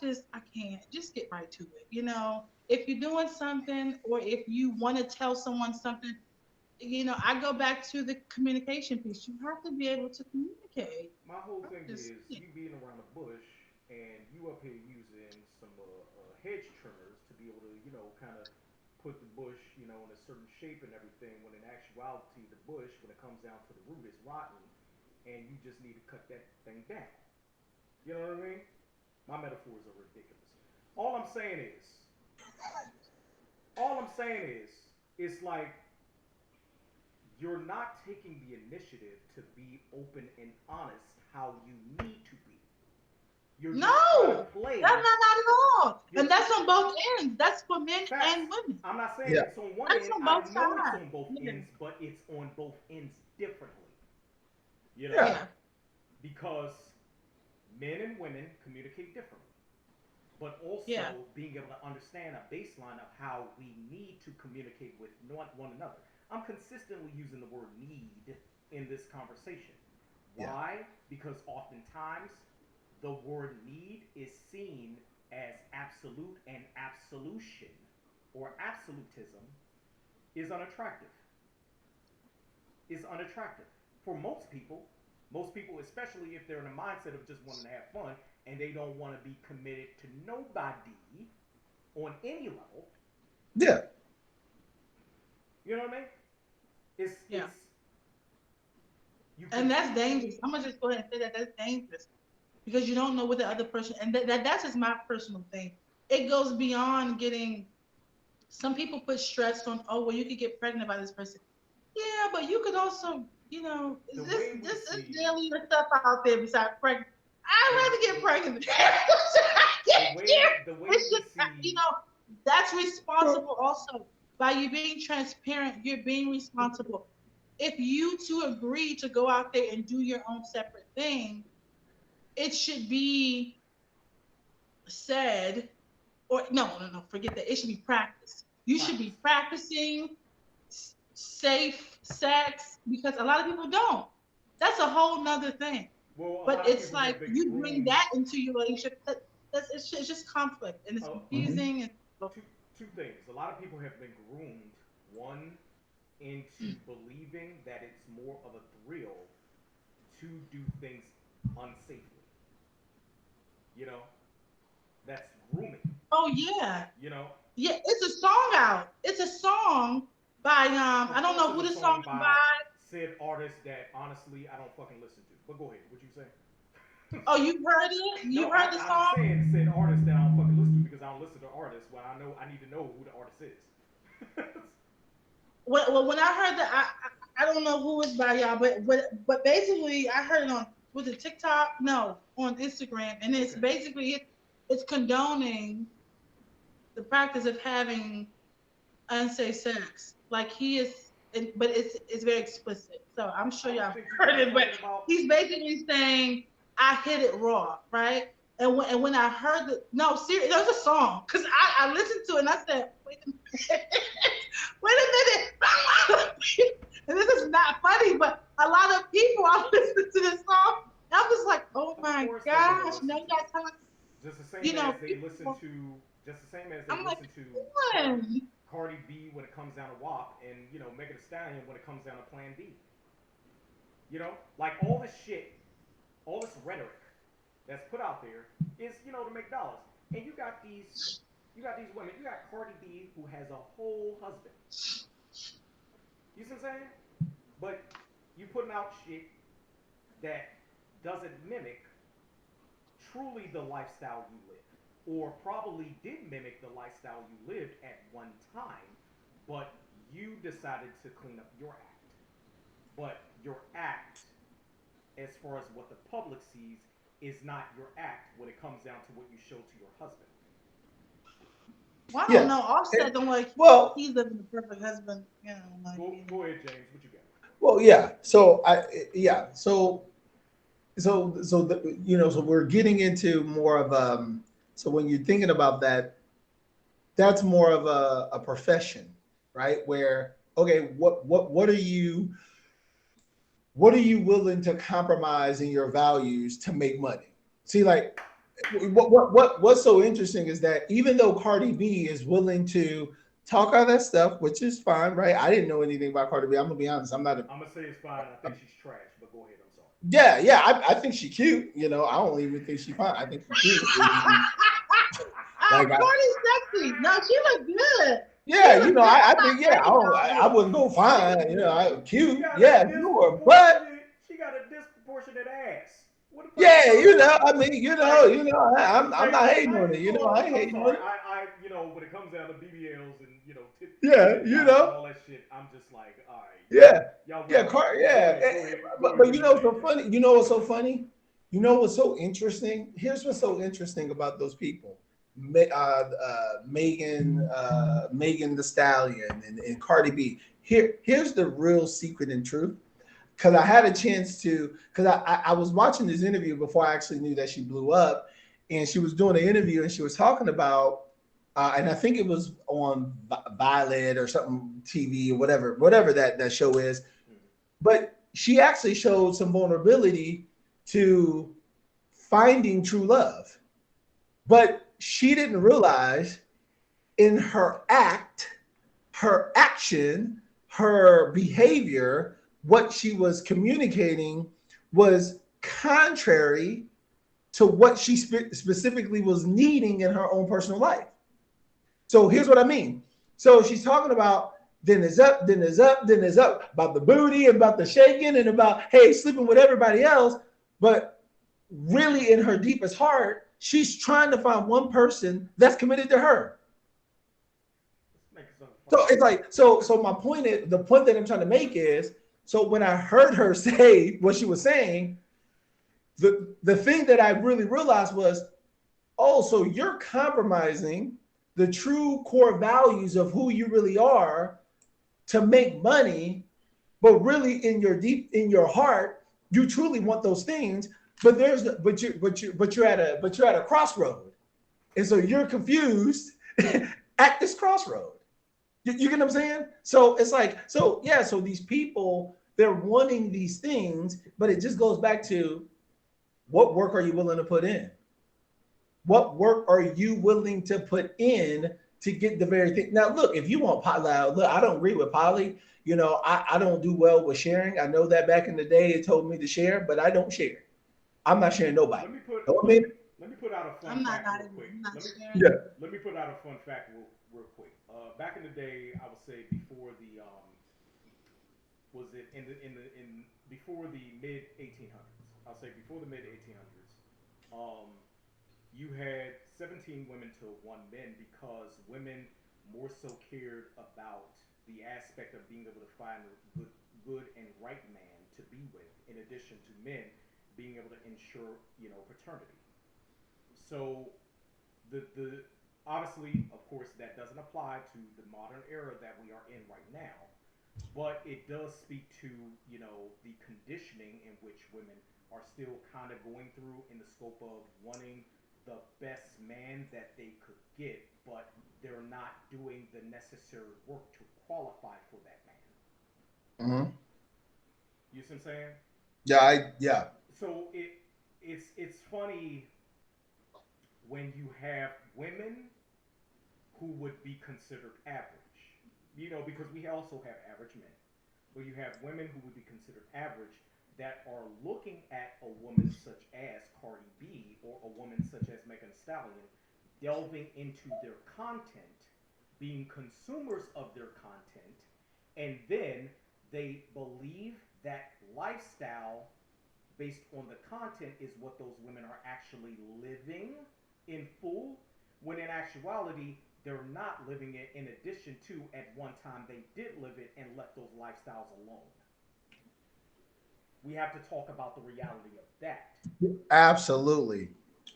can't. Just get right to it. If you're doing something or if you want to tell someone something, I go back to the communication piece. You have to be able to communicate. My whole thing Just, is you being around the bush and you up here using some hedge trimmers to be able to, kind of put the bush, in a certain shape and everything. When in actuality, the bush, when it comes down to the root, is rotten, and you just need to cut that thing down. You know what I mean? My metaphors are ridiculous. All I'm saying is, it's like you're not taking the initiative to be open and honest how you need to be. You're just trying to No, play. that's not at all. And that's on both ends. That's for men and women. I'm not saying Yeah. it's on one That's end. on I both know it's sides. on both Yeah. ends, but it's on both ends differently. You know, Yeah. because men and women communicate differently. But also being able to understand a baseline of how we need to communicate with one another. I'm consistently using the word need in this conversation. Why? Because oftentimes the word need is seen as absolute, and absolution or absolutism is unattractive. Is unattractive for most people. Most people, especially if they're in a mindset of just wanting to have fun and they don't want to be committed to nobody on any level. Yeah. You know what I mean? It's and that's dangerous. I'm gonna just go ahead and say that that's dangerous because you don't know what the other person, and that's just my personal thing. It goes beyond getting. Some people put stress on, oh well, you could get pregnant by this person. Yeah, but you could also, this daily stuff out there besides pregnant. I'd rather get pregnant. It's just, that's responsible also. By you being transparent, you're being responsible. If you two agree to go out there and do your own separate thing, it should be said, or no, forget that. It should be practiced. You should be practicing safe sex because a lot of people don't. That's a whole nother thing. Well, but it's like you bring that into your relationship. It's just conflict and it's confusing. And two things. A lot of people have been groomed, one, into believing that it's more of a thrill to do things unsafely. You know, that's grooming. Oh yeah. You know. Yeah, it's a song out. It's a song by I don't know who the song is by. Said artist that honestly I don't fucking listen to. But go ahead. What you say? Oh, you heard it? You heard the song? I'm saying said artist that I don't fucking listen to because I don't listen to artists. Well, I need to know who the artist is. Well, when I heard that, I don't know who it's by y'all, but basically I heard it on was it TikTok? No, on Instagram, and it's basically it's condoning the practice of having unsafe sex. Like he is, but it's very explicit. So I'm sure y'all heard it, but he's basically saying I hit it raw, right? And when I heard seriously, there's a song because I listened to it and I said, wait a minute. Wait a minute. And this is not funny, but a lot of people are listening to this song. And I'm just like, oh my gosh. No, you guys telling just the same as they listen to Cardi B when it comes down to WAP and Megan Thee Stallion when it comes down to Plan B. Like all this shit, all this rhetoric that's put out there is to make dollars. And you got these women. You got Cardi B who has a whole husband. You see what I'm saying? But you putting out shit that doesn't mimic truly the lifestyle you live, or probably did mimic the lifestyle you lived at one time, but you decided to clean up your act. But your act, as far as what the public sees, is not your act when it comes down to what you show to your husband. Well, I don't know. Offset don't like. He's living the perfect husband. Like, go ahead, James. What you got? Well, yeah. So so we're getting into more of so when you're thinking about that, that's more of a profession, right? Where what are you willing to compromise in your values to make money? See, like what's so interesting is that even though Cardi B is willing to talk all that stuff, which is fine, right? I didn't know anything about Cardi B. I'm gonna be honest. I'm gonna say it's fine. I think she's trash, but go ahead. I'm sorry. Yeah. I think she's cute. I don't even think she's fine. I think she's cute. Cardi's sexy. No, she look good. Yeah, I think I wouldn't go fine. Cute. Yeah, sure, but she got a disproportionate ass. Yeah, I'm not hating on it. I ain't hating on it. When it comes down to BBLs and Yeah, you know. All that shit. I'm just like, all right. Yeah, Y'all yeah, go yeah. ahead, But you know what's so funny? You know what's so funny? You know what's so interesting? Here's what's so interesting about those people. Megan the Stallion and Cardi B. Here's the real secret and truth. Because I had a chance to, because I was watching this interview before I actually knew that she blew up, and she was doing an interview and she was talking about, and I think it was on Violet or something TV or whatever that show is, but she actually showed some vulnerability to finding true love, but she didn't realize in her action, her behavior, what she was communicating was contrary to what she specifically was needing in her own personal life. So here's what I mean. So she's talking about then is up, then is up, then is up, about the booty, about the shaking, and about, hey, sleeping with everybody else. But really in her deepest heart, she's trying to find one person that's committed to her. So it's like, so my point is, the point that I'm trying to make is, so when I heard her say what she was saying, the thing that I really realized was, oh, so you're compromising the true core values of who you really are to make money, but really in your heart, you truly want those things, but you're at a crossroad. And so you're confused at this crossroad. You get what I'm saying? So it's like, so yeah, so these people, they're wanting these things, but it just goes back to what work are you willing to put in? What work are you willing to put in to get the very thing? Now, look, if you want poly, look, I don't agree with poly. You know, I don't do well with sharing. I know that back in the day it told me to share, but I don't share. I'm not sharing nobody. Let me put out a fun fact real quick. Yeah. Let me put out a fun fact real quick. Back in the day, I would say before the was it in before the mid 1800s? I'll say before the mid 1800s. You had 17 women to 1 man because women more so cared about the aspect of being able to find a good and right man to be with, in addition to men being able to ensure, paternity. So the obviously, of course, that doesn't apply to the modern era that we are in right now, but it does speak to the conditioning in which women are still kind of going through in the scope of wanting the best man that they could get, but they're not doing the necessary work to qualify for that man. Mm-hmm. You see what I'm saying? Yeah. So it's funny when you have women who would be considered average, because we also have average men, but you have women who would be considered average that are looking at a woman such as Cardi B or a woman such as Megan Thee Stallion, delving into their content, being consumers of their content, and then they believe that lifestyle based on the content is what those women are actually living in full, when in actuality, they're not living it. In addition to, at one time, they did live it and left those lifestyles alone. We have to talk about the reality of that. Absolutely.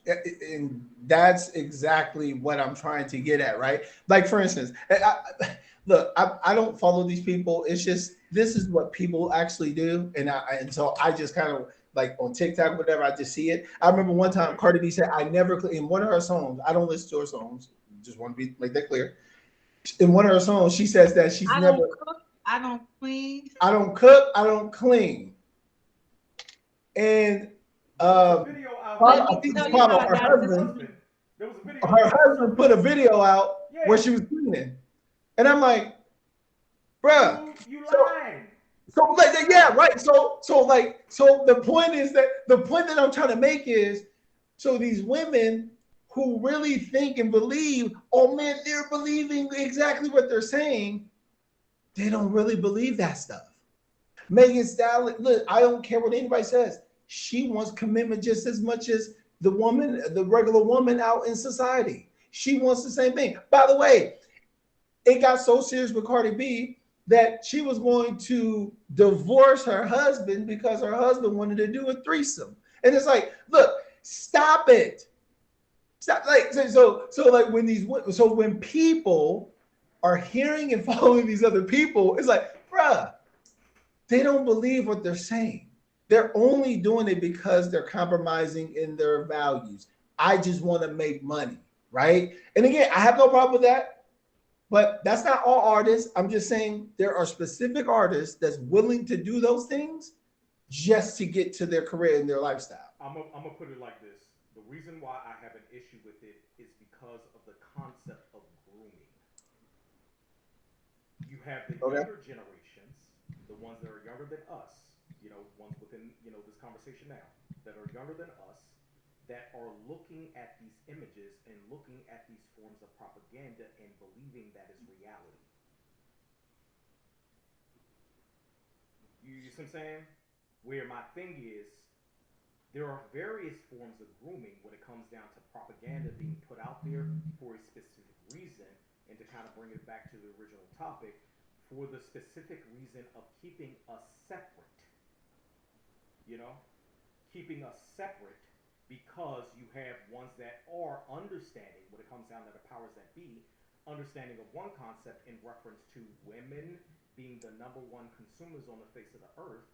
And that's exactly what I'm trying to get at, right? Like, for instance, I don't follow these people. It's just, this is what people actually do. And so I just kind of, like on TikTok, or whatever, I just see it. I remember one time Cardi B said, in one of her songs, I don't listen to her songs, just want to make that clear. In one of her songs, she says that she's I never. don't cook, I don't clean. I don't cook, I don't clean. And I think it's Pablo, her husband. There was a video. Her husband put a video out where she was cleaning, and I'm like, bruh, you lying. So like, yeah, right. So the point that I'm trying to make is, so these women who really think and believe, oh man, they're believing exactly what they're saying. They don't really believe that stuff. Megan Thee Stallion, look, I don't care what anybody says. She wants commitment just as much as the regular woman out in society. She wants the same thing. By the way, it got so serious with Cardi B that she was going to divorce her husband because her husband wanted to do a threesome. And it's like, look, stop it. Stop. Like, like when people are hearing and following these other people, it's like, bruh, they don't believe what they're saying. They're only doing it because they're compromising in their values. I just want to make money, right? And again, I have no problem with that. But that's not all artists. I'm just saying there are specific artists that's willing to do those things just to get to their career and their lifestyle. I'm gonna put it like this. The reason why I have an issue with it is because of the concept of grooming. You have the younger generations, the ones that are younger than us, ones within, this conversation now, that are younger than us, that are looking at these images and looking at these forms of propaganda and believing that is reality. You see what I'm saying? Where my thing is, there are various forms of grooming when it comes down to propaganda being put out there for a specific reason, and to kind of bring it back to the original topic, for the specific reason of keeping us separate. Keeping us separate, because you have ones that are understanding, when it comes down to the powers that be, understanding of one concept in reference to women being the number one consumers on the face of the earth,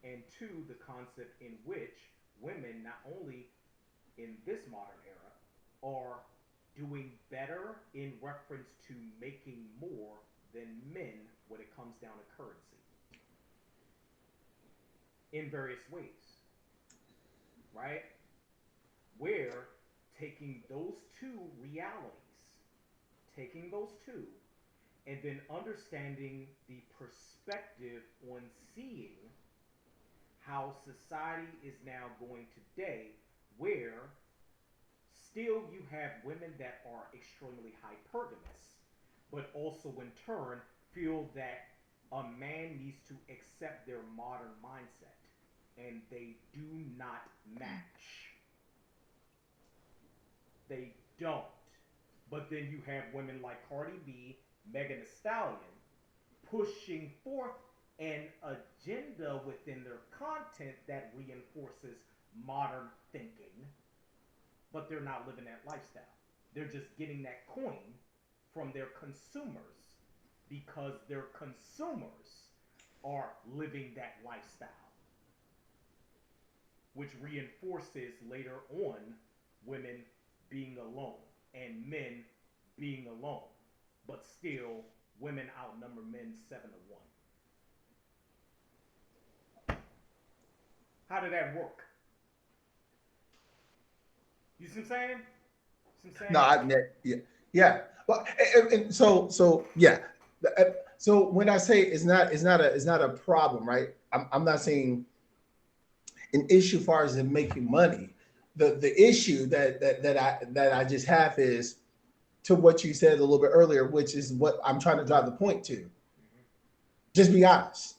and two, the concept in which women, not only in this modern era, are doing better in reference to making more than men when it comes down to currency in various ways. Right? Where taking those two realities, and then understanding the perspective on seeing how society is now going today, where still you have women that are extremely hypergamous, but also in turn feel that a man needs to accept their modern mindset. And they do not match. They don't. But then you have women like Cardi B, Megan Thee Stallion, pushing forth an agenda within their content that reinforces modern thinking, but they're not living that lifestyle. They're just getting that coin from their consumers because their consumers are living that lifestyle, which reinforces later on women being alone and men being alone. But still, women outnumber men 7-1. How did that work? You see what I'm saying? No, yeah. Well, and so yeah. So when I say it's not a problem, right? I'm not saying an issue as far as in making money. The issue that I just have is to what you said a little bit earlier, which is what I'm trying to drive the point to. Just be honest.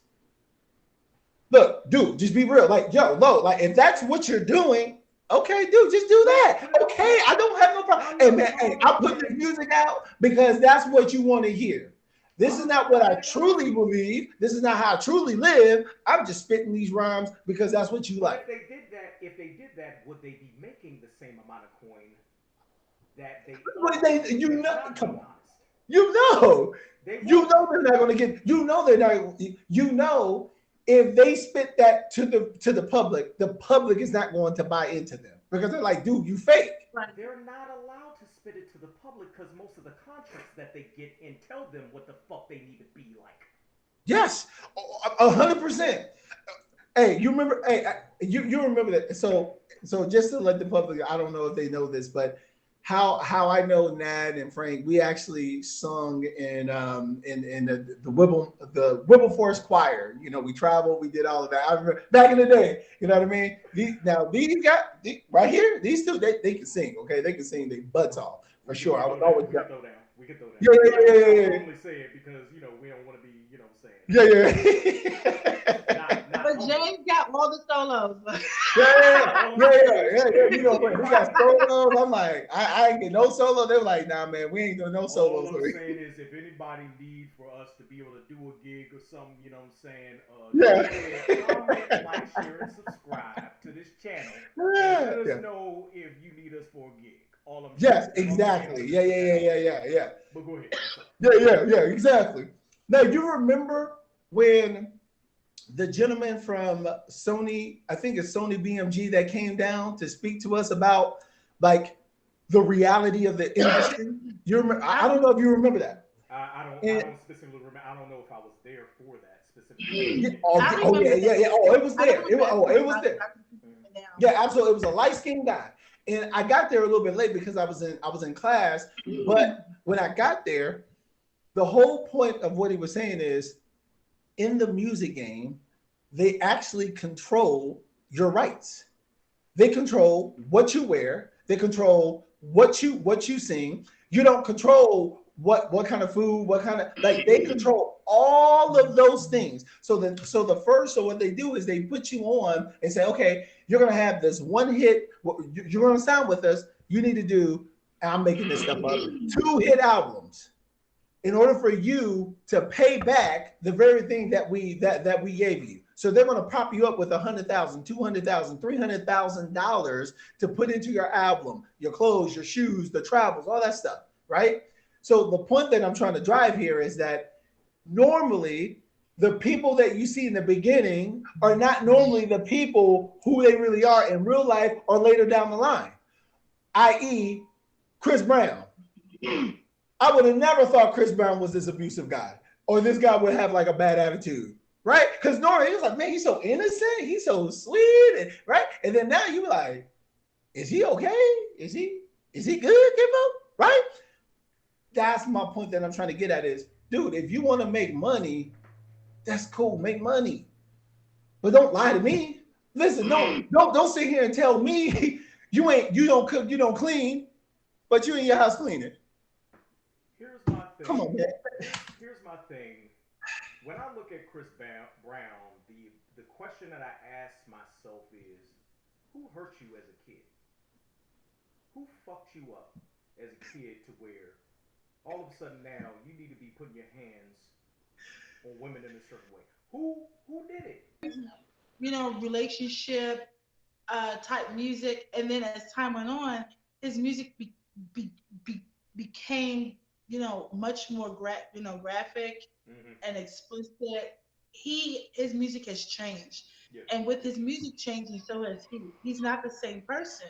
Look, dude, just be real. Like, yo, like if that's what you're doing, okay, dude, just do that. Okay, I don't have no problem. Hey, man, hey, I put the music out because that's what you want to hear. This is not what I truly believe. This is not how I truly live. I'm just spitting these rhymes because that's what you like. If they did that, would they be making the same amount of coin that they? Come on. You know they're not going to get. You know they're not. You know if they spit that to the public is not going to buy into them because they're like, dude, you fake. Right. They're not allowed to spit it to the public because most of the contracts that they get in tell them what the fuck they need to be like. Yes, 100%. Hey, you remember? Hey, you remember that? So just to let the public, I don't know if they know this, but how I know Nad and Frank, we actually sung in the Wilberforce choir. You know, we traveled, we did all of that. I remember back in the day. You know what I mean? These guys right here, these two, they can sing. Okay, they can sing their butts off for sure. I was always we could throw down. Yeah. I only say it because we don't want to be saying. Yeah. But James got all the solos. Yeah. You know, when he got solos, I'm like, I ain't get no solo. They were like, nah, man, we ain't doing no solos. All I'm saying is, if anybody need for us to be able to do a gig or something, you know what I'm saying? Comment, like, share, and subscribe to this channel, and let us know if you need us for a gig. All I'm Yes, saying, exactly. Yeah. But go ahead. Yeah, exactly. Now, you remember when the gentleman from Sony, I think it's Sony BMG, that came down to speak to us about like the reality of the industry? You remember? I don't know if you remember that. I don't specifically remember. I don't know if I was there for that specifically. Yeah, yeah. Oh, it was there. It was there. Yeah, absolutely. It was a light skinned guy, and I got there a little bit late because I was in class. But when I got there, the whole point of what he was saying is, in the music game, they actually control your rights. They control what you wear. They control what you sing. You don't control what kind of food, what kind of, like, they control all of those things. So what they do is they put you on and say, okay, you're gonna have this one hit. You're gonna sound with us. You need to do. I'm making this stuff up. 2 hit albums in order for you to pay back the very thing that we gave you. So they're going to prop you up with $100,000, $200,000, $300,000 to put into your album, your clothes, your shoes, the travels, all that stuff, right? So the point that I'm trying to drive here is that normally the people that you see in the beginning are not normally the people who they really are in real life or later down the line, i.e. Chris Brown. I would have never thought Chris Brown was this abusive guy, or this guy would have like a bad attitude, right? Because normally he was like, man, he's so innocent, he's so sweet, and, right? And then now you like, is he okay? Is he good, Kimbo? Right? That's my point that I'm trying to get at is, dude, if you want to make money, that's cool, make money, but don't lie to me. Listen, don't sit here and tell me you don't cook, you don't clean, but you in your house cleaning. Here's my thing. Come on, man. Here's my thing. When I look at Chris Brown, the question that I ask myself is, who hurt you as a kid? Who fucked you up as a kid to where all of a sudden now you need to be putting your hands on women in a certain way? Who did it? Relationship type music, and then as time went on, his music became much more graphic and explicit. His music has changed, and with his music changing, so has he. He's not the same person.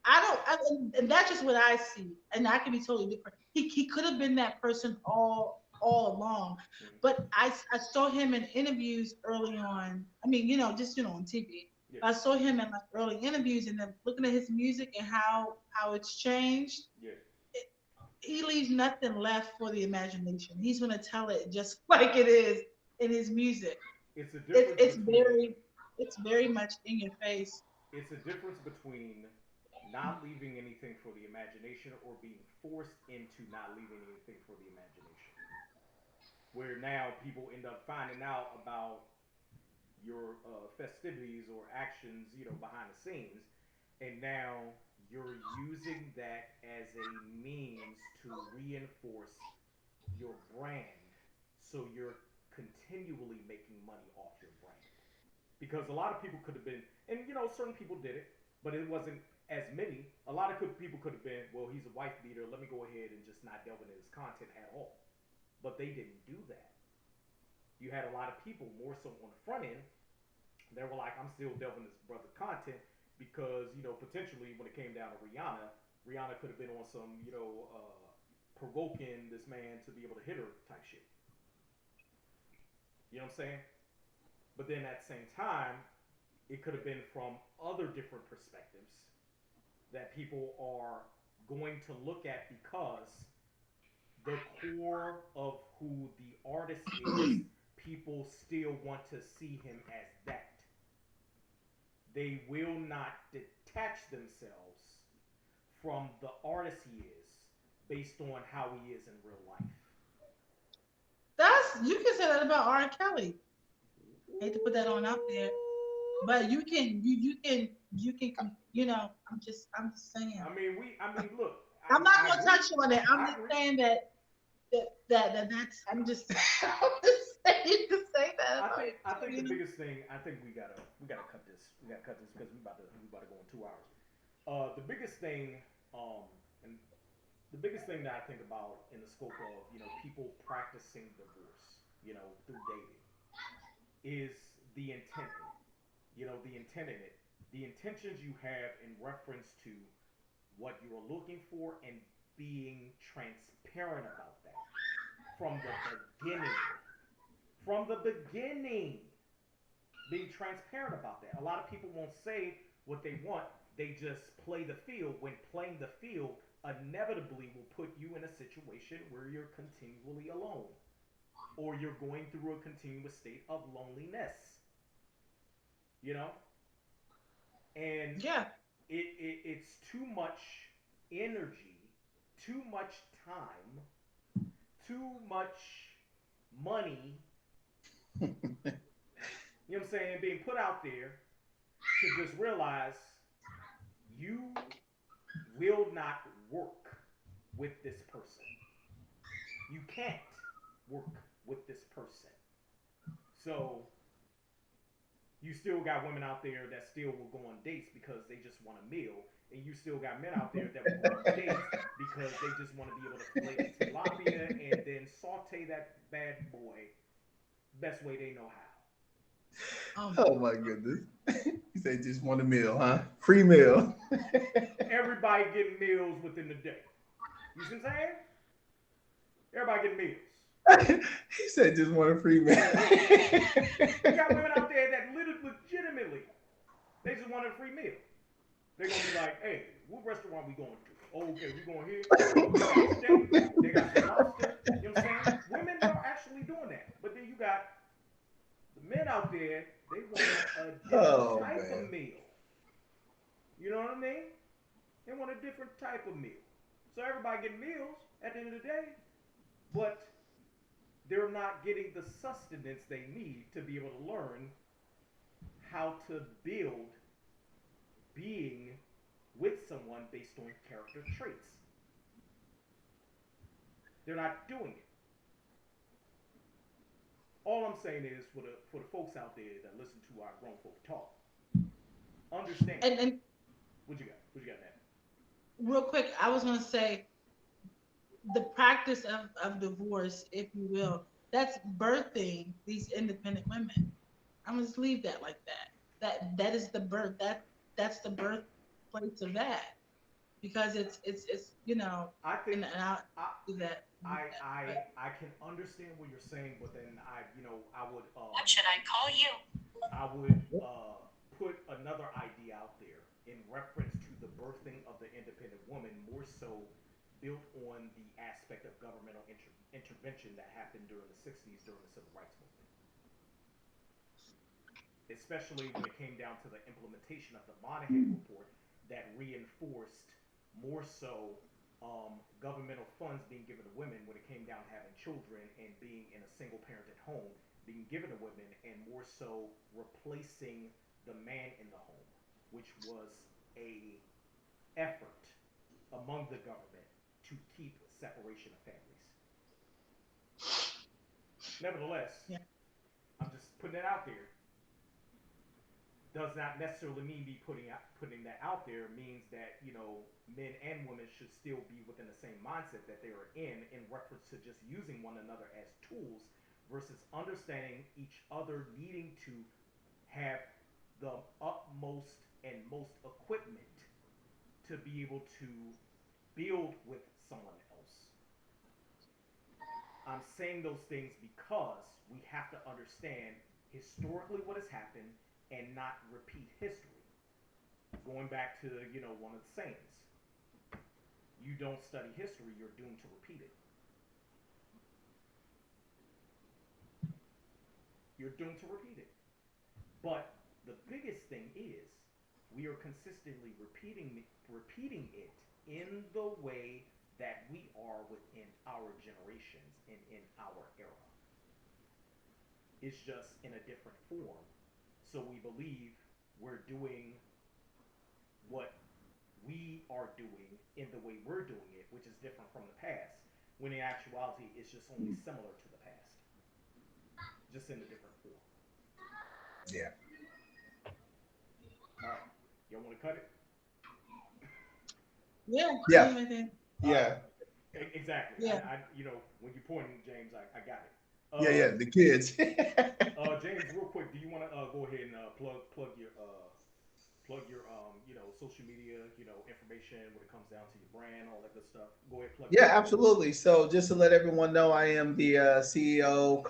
And that's just what I see, and I can be totally different. He could have been that person all along, but I saw him in interviews early on. I mean, just on TV. Yeah. I saw him in like early interviews, and then looking at his music and how it's changed. Yeah. He leaves nothing left for the imagination. He's gonna tell it just like it is in his music. It's a difference. It's very much in your face. It's a difference between not leaving anything for the imagination or being forced into not leaving anything for the imagination. Where now people end up finding out about your festivities or actions, behind the scenes, and now you're using that as a means to reinforce your brand, so you're continually making money off your brand. Because a lot of people could have been, and certain people did it, but it wasn't as many. A lot of people could have been, well, he's a wife beater, let me go ahead and just not delve into his content at all. But they didn't do that. You had a lot of people, more so on the front end, they were like, I'm still delving this brother's content because, potentially when it came down to Rihanna could have been on some, provoking this man to be able to hit her type shit. You know what I'm saying? But then at the same time, it could have been from other different perspectives that people are going to look at, because the core of who the artist is, people still want to see him as that. They will not detach themselves from the artist he is based on how he is in real life. You can say that about R. Kelly. hate to put that on out there, but you can, I'm just saying. I mean, look, I'm not I gonna agree. touch on it. I'm I just agree. saying that's. I'm just, I'm just saying to say that. I think the biggest thing. I think we gotta cut this. We gotta cut this because we about to go in 2 hours. The biggest thing, and the biggest thing that I think about in the scope of people practicing divorce, through dating, is the intent in it. The intent in it, the intentions you have in reference to what you're looking for and being transparent about that from the beginning. From the beginning, being transparent about that. A lot of people won't say what they want. They just play the field. When playing the field inevitably will put you in a situation where you're continually alone, or you're going through a continuous state of loneliness. You know, and Yeah. it's too much energy, too much time, too much money. You know what I'm saying? Being put out there to just realize you will not work with this person. You can't work with this person. So you still got women out there that still will go on dates because they just want a meal, and you still got men out there that will go on dates because they just want to be able to fillet the tilapia and then saute that bad boy best way they know how. Oh my goodness. You say just want a meal, huh? Free meal. Everybody getting meals within the day. You see what I'm saying? Everybody getting meals. He said just want a free meal. You got women out there that legitimately, they just want a free meal. They're gonna be like, hey, what restaurant we going to? Oh, okay, we going here. Oh, they got steak, they got some lobster. You know what I'm saying? Women are actually doing that. But then you got the men out there, they want a different type of meal. You know what I mean? They want a different type of meal. So everybody getting meals at the end of the day, but they're not getting the sustenance they need to be able to learn how to build being with someone based on character traits. They're not doing it. All I'm saying is for the folks out there that listen to our grown folk talk, understand. And what you got? What you got, Nat? real quick, I was gonna say the practice of divorce, if you will, that's birthing these independent women. I'm gonna just leave that like that. That is the birth. That's the birthplace of that, because it's I think and I I, do that. I can understand what you're saying, but then I would What should I call you? I would put another idea out there in reference to the birthing of the independent woman, more so built on the aspect of governmental intervention that happened during the 60s during the civil rights movement. Especially when it came down to the implementation of the Monahan Report that reinforced more so governmental funds being given to women when it came down to having children and being in a single parented home being given to women, and more so replacing the man in the home, which was a effort among the government to keep separation of families. Nevertheless, Yeah. I'm just putting it out there. Does not necessarily mean me putting that out there. It means that men and women should still be within the same mindset that they are in reference to just using one another as tools versus understanding each other needing to have the utmost and most equipment to be able to build with someone else. I'm saying those things because we have to understand historically what has happened and not repeat history. Going back to one of the sayings, you don't study history, you're doomed to repeat it. You're doomed to repeat it. But the biggest thing is we are consistently repeating it in the way that we are within our generations and in our era. It's just in a different form. So we believe we're doing what we are doing in the way we're doing it, which is different from the past. When in actuality, it's just only similar to the past, just in a different form. Yeah. All right, y'all want to cut it? Yeah. Yeah. Yeah. Yeah. Exactly. Yeah. When you're pointing, James, I got it. Yeah. Yeah. The kids. James, real quick, do you want to go ahead and plug your social media information when it comes down to your brand, all that good stuff? Go ahead, plug. Yeah, absolutely. So just to let everyone know, I am the CEO,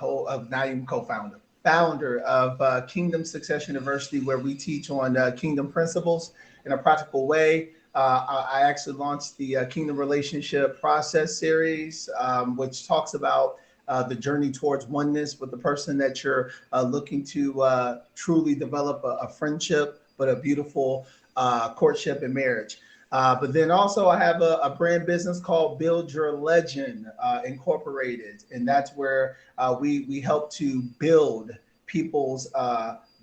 not even co-founder, founder of Kingdom Success University, where we teach on kingdom principles in a practical way. I actually launched the Kingdom Relationship Process series, which talks about the journey towards oneness with the person that you're looking to truly develop a friendship, but a beautiful courtship and marriage. But then also I have a brand business called Build Your Legend Incorporated, and that's where we help to build people's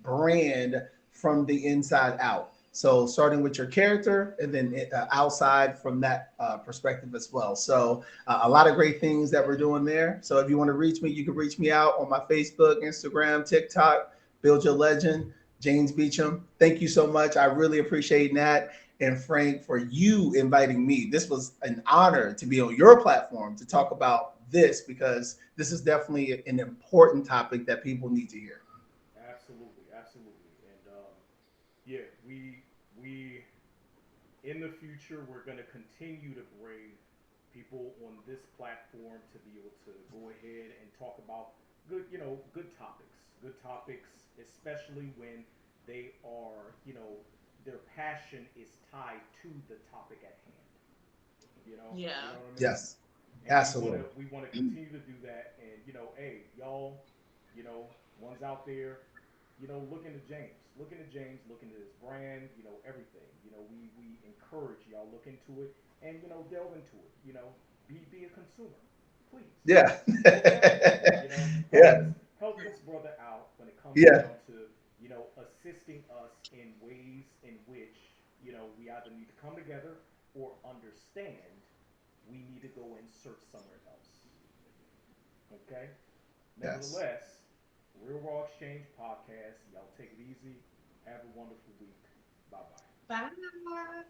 brand from the inside out. So starting with your character and then outside from that perspective as well. So a lot of great things that we're doing there. So if you want to reach me, you can reach me out on my Facebook, Instagram, TikTok, Build Your Legend, James Beechum. Thank you so much. I really appreciate that. And Frank, for you inviting me. This was an honor to be on your platform to talk about this, because this is definitely an important topic that people need to hear. Absolutely, absolutely, and yeah, we in the future we're going to continue to bring people on this platform to be able to go ahead and talk about good topics, especially when they are, their passion is tied to the topic at hand. Yeah. You know what I mean? Yes, And absolutely. we want to continue to do that. And hey, y'all, ones out there, look into James, look into his brand, everything. We encourage y'all look into it and delve into it. Be a consumer, please. Yeah. Help Yeah. this brother out when it comes Yeah. down to assisting us in ways in which we either need to come together or understand we need to go and search somewhere else. Okay? Yes. Nevertheless, Real Raw Exchange Podcast. Y'all take it easy. Have a wonderful week. Bye bye. Bye.